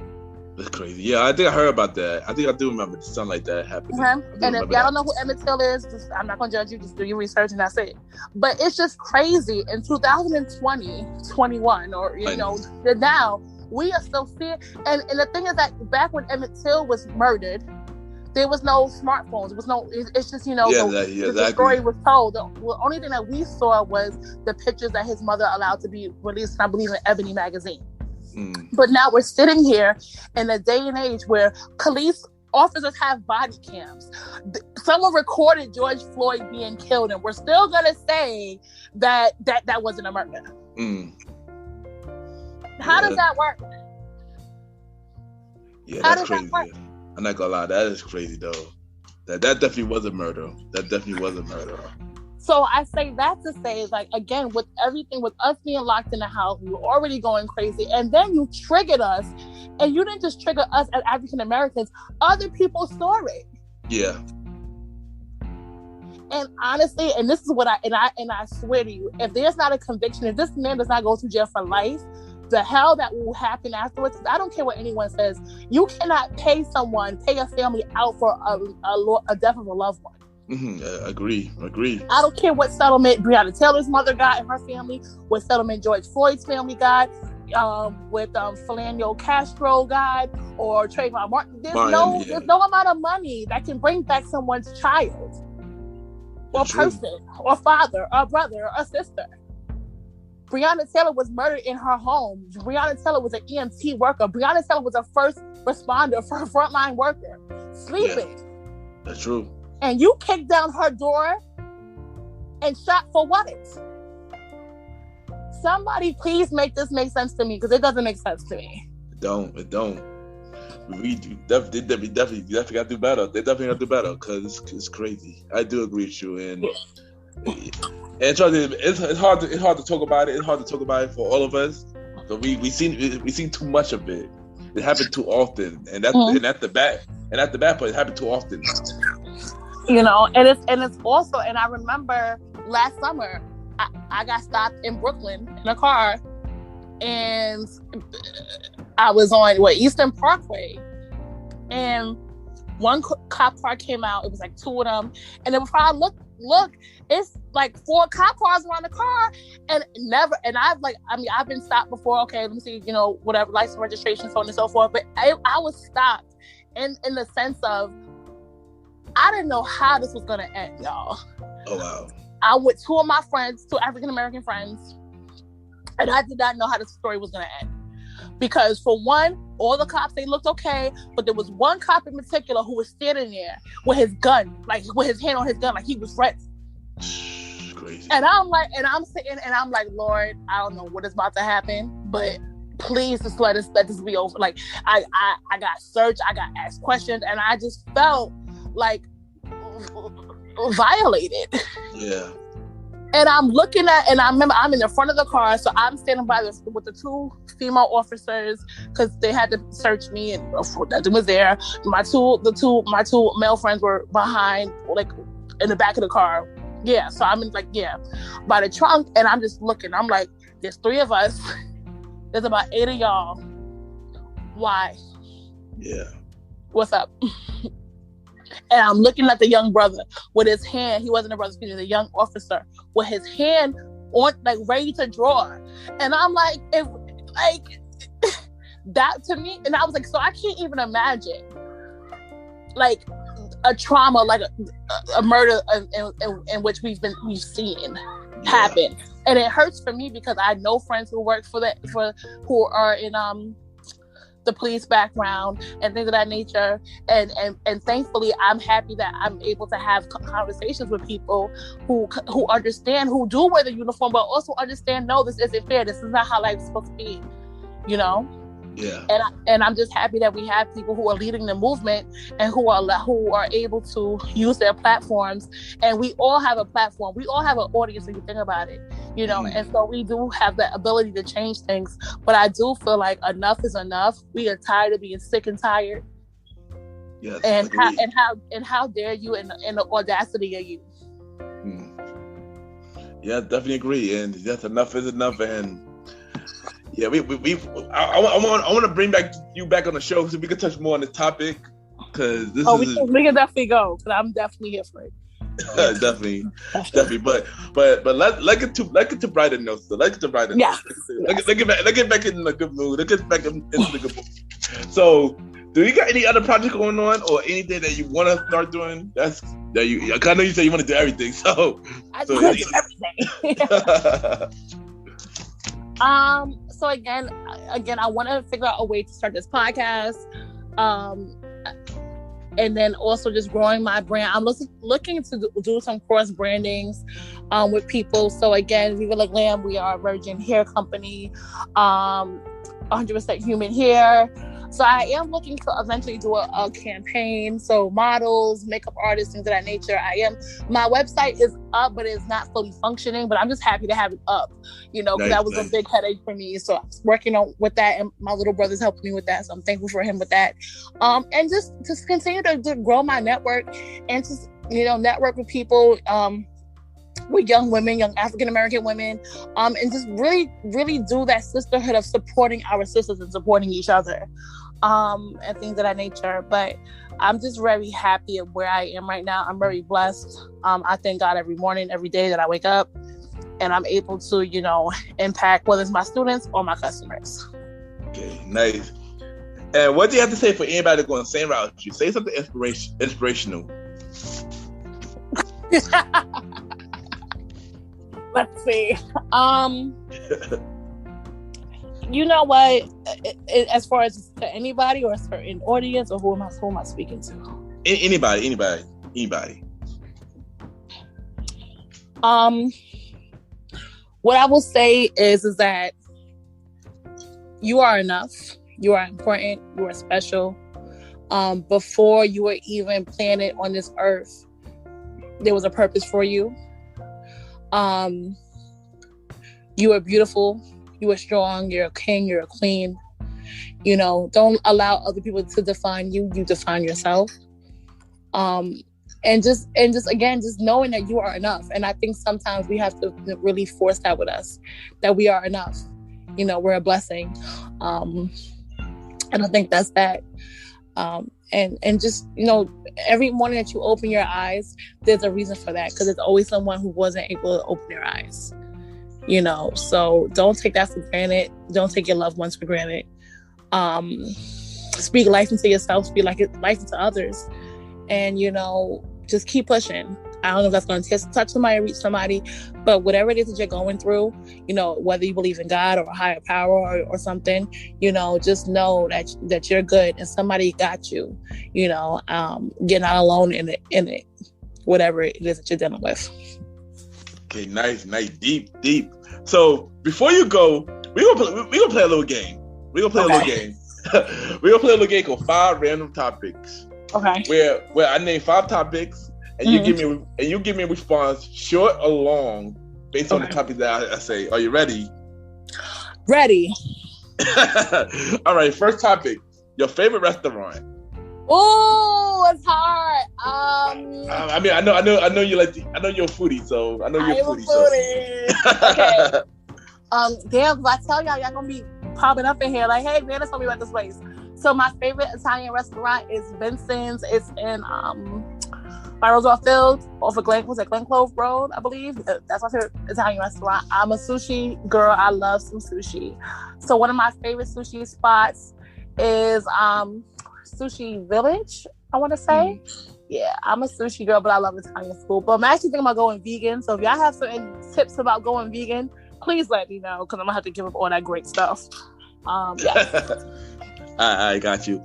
That's crazy. Yeah, I think I heard about that. I think I do remember something like that happening. And if y'all don't know who Emmett Till is, I'm not going to judge you. Just do your research and that's it. But it's just crazy. In 2020, 21, or, you know, now, we are still seeing... And the thing is that back when Emmett Till was murdered, there was no smartphones. It was no. It's just, you know, the story was told. The only thing that we saw was the pictures that his mother allowed to be released, I believe, in Ebony magazine. But now we're sitting here in a day and age where police officers have body cams. Someone recorded George Floyd being killed, and we're still gonna say that wasn't a murder. How does that work? Yeah, that's crazy. I'm not gonna lie, that is crazy though. That definitely was a murder. That definitely was a murder. So I say that to say, like, again, with everything, with us being locked in the house, we were already going crazy, and then you triggered us, and you didn't just trigger us as African Americans. Other people saw it. Yeah. And honestly, and this is what I swear to you, if there's not a conviction, if this man does not go to jail for life, the hell that will happen afterwards, I don't care what anyone says, you cannot pay a family out for a death of a loved one. Agree. I don't care what settlement Breonna Taylor's mother got and her family, what settlement George Floyd's family got, with Philando Castro got, or Trayvon Martin. There's no amount of money that can bring back someone's child, or person, or father, or brother, or sister. Breonna Taylor was murdered in her home. Breonna Taylor was an EMT worker. Breonna Taylor was a first responder, for a frontline worker, sleeping. Yeah, that's true. And you kicked down her door and shot for what? Somebody please make this make sense to me, because it doesn't make sense to me. It don't. We definitely got to do better. They definitely got to do better, because it's crazy. I do agree with you, and it's hard to talk about it. It's hard to talk about it for all of us. So we seen too much of it. It happened too often, and that's the bad part. It happened too often. You know, and it's also, and I remember last summer, I got stopped in Brooklyn in a car, and I was on Eastern Parkway, and one cop car came out. It was like two of them, and then before I look, it's like 4 cop cars around the car, and I've been stopped before. Okay, let me see, you know, whatever, license, registration, so on and so forth. But I was stopped in the sense of, I didn't know how this was gonna end, y'all. Oh wow! I with 2 of my friends, 2 African American friends, and I did not know how the story was gonna end. Because for one, all the cops, they looked okay, but there was one cop in particular who was standing there with his gun, like with his hand on his gun, like he was ready. Crazy. And I'm sitting, and I'm like, Lord, I don't know what is about to happen, but please just let this be over. Like I got searched, I got asked questions, and I just felt like violated. Yeah. And I'm looking at, and I remember I'm in the front of the car, so I'm standing by with the two female officers because they had to search me, and that was there. My two male friends were behind, like in the back of the car. Yeah, so I'm in, like, by the trunk, and I'm just looking. I'm like, there's 3 of us. There's about 8 of y'all. Why? Yeah. What's up? And I'm looking at the young brother with his hand. He wasn't a brother, he was a young officer with his hand on, like, ready to draw. And I'm like, that to me. And I was like, so I can't even imagine, like, a trauma, like a murder in which we've seen happen. And it hurts for me because I know friends who work who are in the police background and things of that nature, and thankfully I'm happy that I'm able to have conversations with people who understand, who do wear the uniform, but also understand, no, this isn't fair, this is not how life's supposed to be, you know. Yeah. And I'm just happy that we have people who are leading the movement and who are able to use their platforms. And we all have a platform. We all have an audience if you think about it, you know. And so we do have the ability to change things. But I do feel like enough is enough. We are tired of being sick and tired. Yes. And how dare you, and the audacity of you. Yeah, definitely agree. And yes, enough is enough. And yeah, I want to bring you back on the show so we can touch more on this topic, because this is. We can definitely go, because I'm definitely here for it. definitely. But let's get to brighter notes. So let's get to brighter notes. Let's get back in the good mood. Let's get back into the good mood. So, do you got any other project going on, or anything that you want to start doing? I know you said you want to do everything. So I want to do everything. So again, I want to figure out a way to start this podcast, and then also just growing my brand. I'm looking to do some cross brandings with people. So again, Viva La Glam, we are a virgin hair company, 100% human hair. So I am looking to eventually do a campaign. So models, makeup artists, things of that nature. My website is up, but it's not fully functioning, but I'm just happy to have it up, you know, because that was a big headache for me. So I was working on with that, and my little brother's helping me with that. So I'm thankful for him with that. And just continue to grow my network, and just, you know, network with people, with young women, young African-American women, and just really, really do that sisterhood of supporting our sisters and supporting each other, and things of that nature. But I'm just very happy of where I am right now. I'm very blessed. I thank God every morning, every day that I wake up, and I'm able to, you know, impact whether it's my students or my customers. Okay, nice. And what do you have to say for anybody that's going the same route as you? Say something inspirational. Let's see. You know what? As far as to anybody, or a certain audience, or who am I speaking to? Anybody. What I will say is that you are enough. You are important. You are special. Before you were even planted on this earth, there was a purpose for you. You are beautiful. You are strong. You're a king. You're a queen. You know, don't allow other people to define you. You define yourself. And just again, just knowing that you are enough. And I think sometimes we have to really force that with us, that we are enough. You know, we're a blessing. And I think that's that. And just, you know, every morning that you open your eyes, there's a reason for that, because there's always someone who wasn't able to open their eyes, you know. So don't take that for granted. Don't take your loved ones for granted. Speak life into yourself, speak life into others, and, you know, just keep pushing. I don't know if that's going to touch somebody or reach somebody, but whatever it is that you're going through, you know, whether you believe in God or a higher power or something, you know, just know that you're good and somebody got you, you know. You're not alone in it, whatever it is that you're dealing with. Okay, nice, deep. So before you go, we're gonna play a little game. We're gonna play a little game called 5 Random Topics. Okay. Where I name 5 topics, and you give me a response, short or long, based on the topic that I say. Are you ready? Ready. All right. First topic. Your favorite restaurant. Oh, it's hard. I mean, I know you like. I know you're a foodie, so I know you're a foodie. Okay. Damn, if I tell y'all gonna be popping up in here like, hey, man, tell me about this place. So my favorite Italian restaurant is Vincent's. It's in by Roosevelt Field off of Glen Clove Road, I believe. That's my favorite Italian restaurant. I'm a sushi girl. I love some sushi. So one of my favorite sushi spots is Sushi Village, I want to say. Yeah, I'm a sushi girl, but I love Italian food. But I'm actually thinking about going vegan. So if y'all have certain tips about going vegan, please let me know, because I'm gonna have to give up all that great stuff. Yeah. I got you.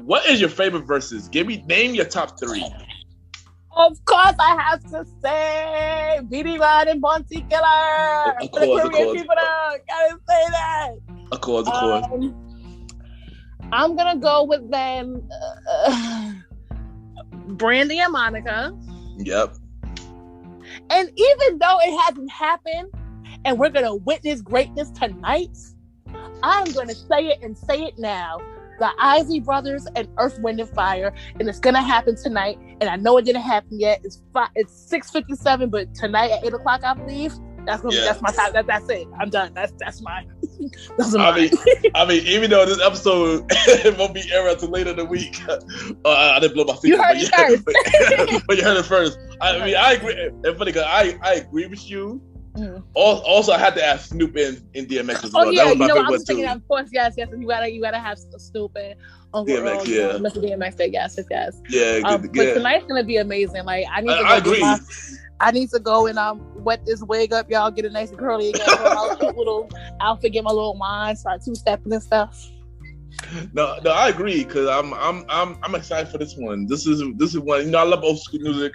What is your favorite verses? Name your top 3. Of course, I have to say BD Rod and Bounty Killer. Of course. People gotta say that. Of course. I'm gonna go with them, Brandy and Monica. Yep. And even though it hasn't happened, and we're gonna witness greatness tonight, I'm gonna say it and say it now. The Isley Brothers and Earth, Wind and Fire, and it's gonna happen tonight. And I know it didn't happen yet. It's 6:57, but tonight at 8:00, I believe. That's my time. That's it. I'm done. That's my. I mean, even though this episode it won't be aired until later in the week, I didn't blow my feet. You heard it first. But you heard it first. I mean, I agree. It's funny because I agree with you. Also, I had to ask Snoop and DMX as well. Oh yeah, that was my favorite I was thinking, too. of course, yes. You gotta have Snoop and Uncle DMX, Earl, yeah. Mr. DMX. Yes. Yeah, but tonight's gonna be amazing. Like I agree. I need to go and wet this wig up, y'all. Get it nice and curly again. Put my little outfit, get my little wine, start 2-stepping and stuff. No, I agree because I'm excited for this one. This is one. I love old school music.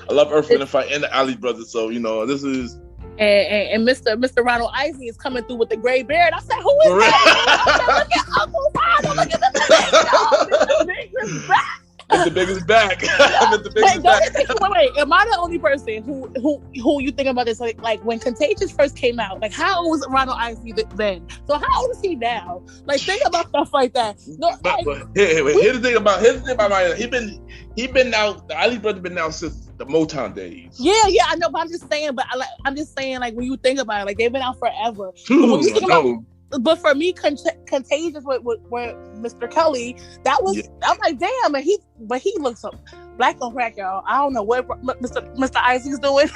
I love Earth, Wind and Fire and the Alley Brothers. So this is. And Mr. Ronald Isley is coming through with the gray beard. I said, who is that? Look at Uncle Ronald. Look at the big back. Mr. Big is back. Mr. Big is back. Wait. Am I the only person who you think about this? Like when Contagious first came out, like how old was Ronald Isley then? So how old is he now? Like think about stuff like that. No, but here's the thing about my he been out. The Isley Brothers been out since the Motown days. Yeah, I know, but I'm just saying. Like when you think about it, like they've been out forever. But for me, Contagious with Mr. Kelly, that was I'm like, damn, and he looks up black on crack, y'all. I don't know what Mr. Isley's doing,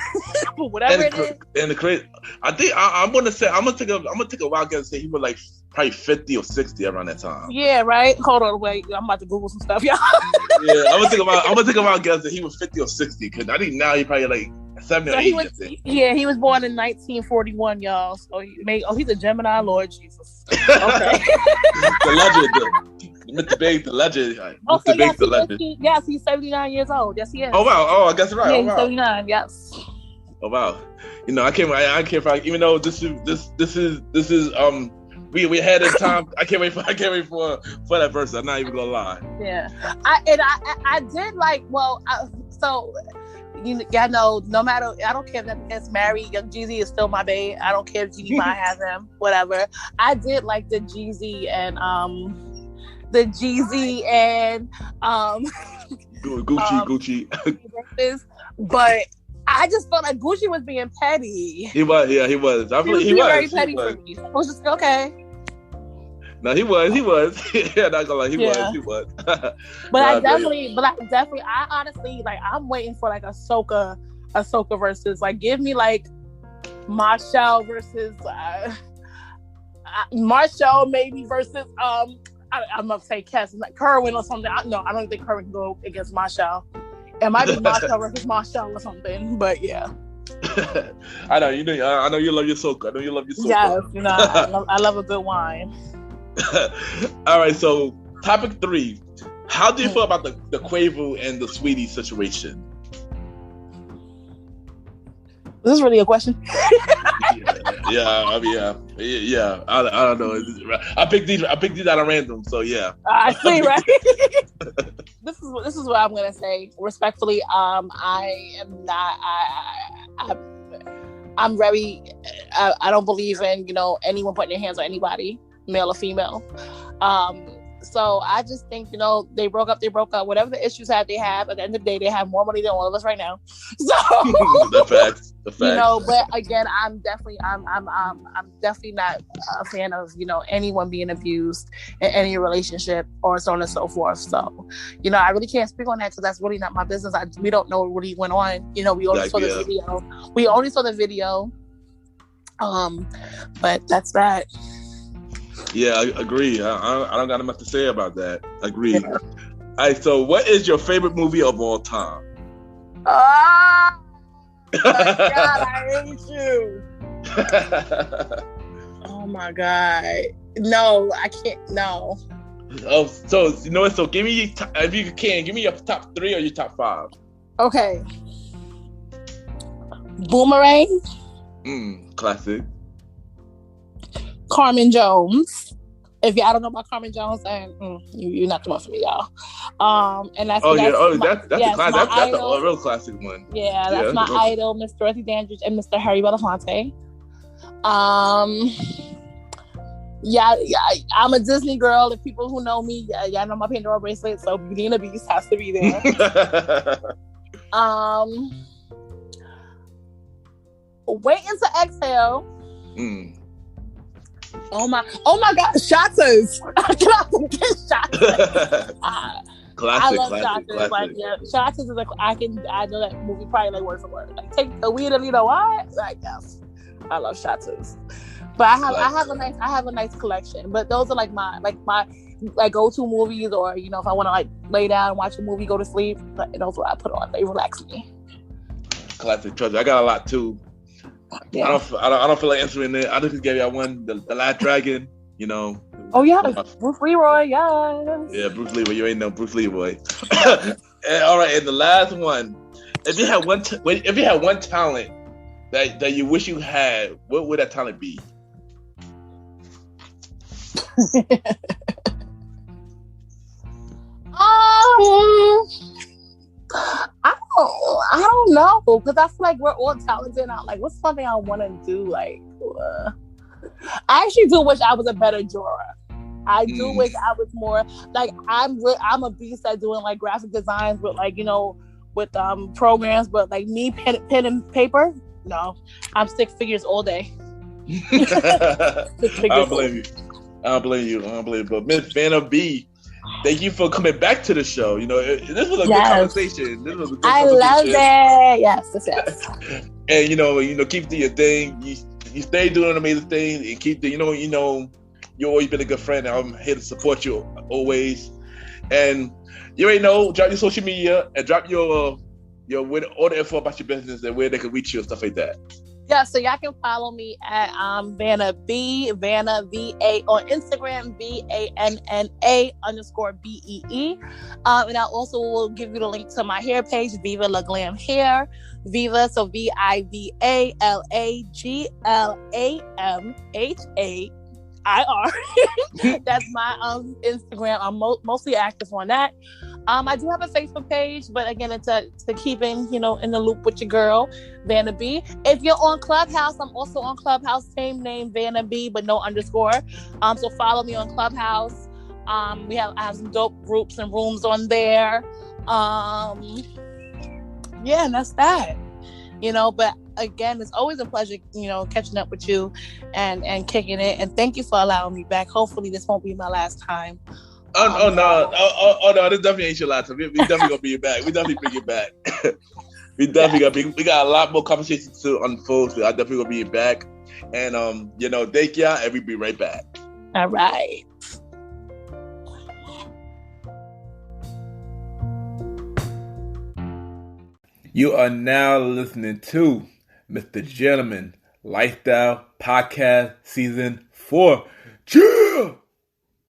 but whatever it is. And the crazy, I think I'm gonna take a wild guess and say he was like probably 50 or 60 around that time. Yeah, right. Hold on, wait. I'm about to Google some stuff, y'all. Yeah, I'm gonna take a wild guess that he was 50 or 60 because I think now he probably like 70 or 80. He was born in 1941, y'all. So he's a Gemini, Lord Jesus. Okay. The legend, Mr. Big, the legend. Mr. Big, the legend. Yes, he's 79 years old. Yes, he is. Oh wow! Oh, I guess right. Yeah, oh, wow. He's 79. Yes. Oh wow! I can't find. Even though this is we had a time. I can't wait for that verse. I'm not even gonna lie. Yeah, I did like. Well, y'all know, no matter, I don't care if that gets married, Young Jeezy is still my babe. I don't care if Jeezy might have him, whatever. I did like the Jeezy and Gucci. But I just felt like Gucci was being petty. He was, yeah, he was. I believe he was very petty for me. I was just okay. No, he was. Yeah, not gonna lie, he was. But I honestly, like, I'm waiting for like a Soca versus, like, give me like Marshall versus Marshall maybe versus I'm gonna say Cass, like Kerwin or something. I don't think Kerwin can go against Marshall. It might be Marshall versus Marshall or something, but yeah. I know you love your Soca. Yes, I love a good wine. All right, so topic 3. How do you feel about the Quavo and the Sweetie situation? Is this really a question? Yeah. I don't know. I picked these out of random, so yeah. I see, right? This is what I'm gonna say respectfully. I am not. I'm very, I don't believe in, anyone putting their hands on anybody, male or female. So I just think, they broke up. Whatever the issues they have, at the end of the day, they have more money than all of us right now. So the facts. But again, I'm definitely not a fan of, anyone being abused in any relationship or so on and so forth. So, I really can't speak on that because that's really not my business. We don't know what really went on. We only saw the video. We only saw the video. But that's that. Yeah, I agree. I don't got much to say about that. Agree. Yeah. All right, so what is your favorite movie of all time? Oh my God, I hate you. Oh my God. No, I can't. No. Oh, so you know what? So give me, if you can, give me your top 3 or your top 5. Okay. Boomerang. Classic. Carmen Jones. If y'all don't know about Carmen Jones, then you're not the one for me, y'all. And that's that's a classic. That's a real classic one. Yeah, that's my idol, Miss Dorothy Dandridge and Mr. Harry Belafonte. Yeah, I'm a Disney girl. If people who know me, y'all know my Pandora bracelet, so Beauty and the Beast has to be there. Waiting to Exhale. Oh my God, Shotters! I cannot forget Shotters. Classic. I love Shotters. Like, yeah, Shotters is I know that movie probably like word for word. Like, take the weed and you know what? Like, yes, I love Shotters. But I have a nice collection. But those are like my go-to movies, or if I want to like lay down and watch a movie, go to sleep. Those are what I put on. They relax me. Classic choice. I got a lot too. Yeah. I don't feel like answering it. I just gave y'all one, the Last Dragon. Oh yeah, Bruce Leroy. Yeah. Yeah, Bruce Leroy. You ain't no Bruce Leroy. And, all right, and the last one. If you had one talent that you wish you had, what would that talent be? I don't know, because I feel like we're all talented. Like, what's something I want to do? Like, I actually do wish I was a better drawer. I do wish I was more like I'm a beast at doing like graphic designs with with programs, but like me pen and paper, no, I'm 6 figures all day. I don't blame you. But Miss Vanna B, thank you for coming back to the show. This was a good conversation. I love it. Yes. And keep doing your thing. You stay doing an amazing thing, and keep you've always been a good friend. And I'm here to support you always. And you already know, drop your social media and drop your all the info about your business and where they can reach you and stuff like that. Yeah, so y'all can follow me at Vanna B, Vanna VA on Instagram, VANNA_BEE. And I also will give you the link to my hair page, Viva La Glam Hair. Viva, so VIVALAGLAMHAIR. That's my Instagram. I'm mostly active on that. I do have a Facebook page, but again, it's to keep in the loop with your girl, Vanna B. If you're on Clubhouse, I'm also on Clubhouse, same name, Vanna B, but no underscore. So follow me on Clubhouse. I have some dope groups and rooms on there. And that's that. But again, it's always a pleasure, catching up with you and kicking it. And thank you for allowing me back. Hopefully this won't be my last time. No, this definitely ain't your last time. We definitely gonna bring you back. We definitely bring you back. We got a lot more conversations to unfold, so I definitely gonna bring you back. And thank y'all, and we'll be right back. All right. You are now listening to MrGentleman Lifestyle Podcast Season 4. Cheer!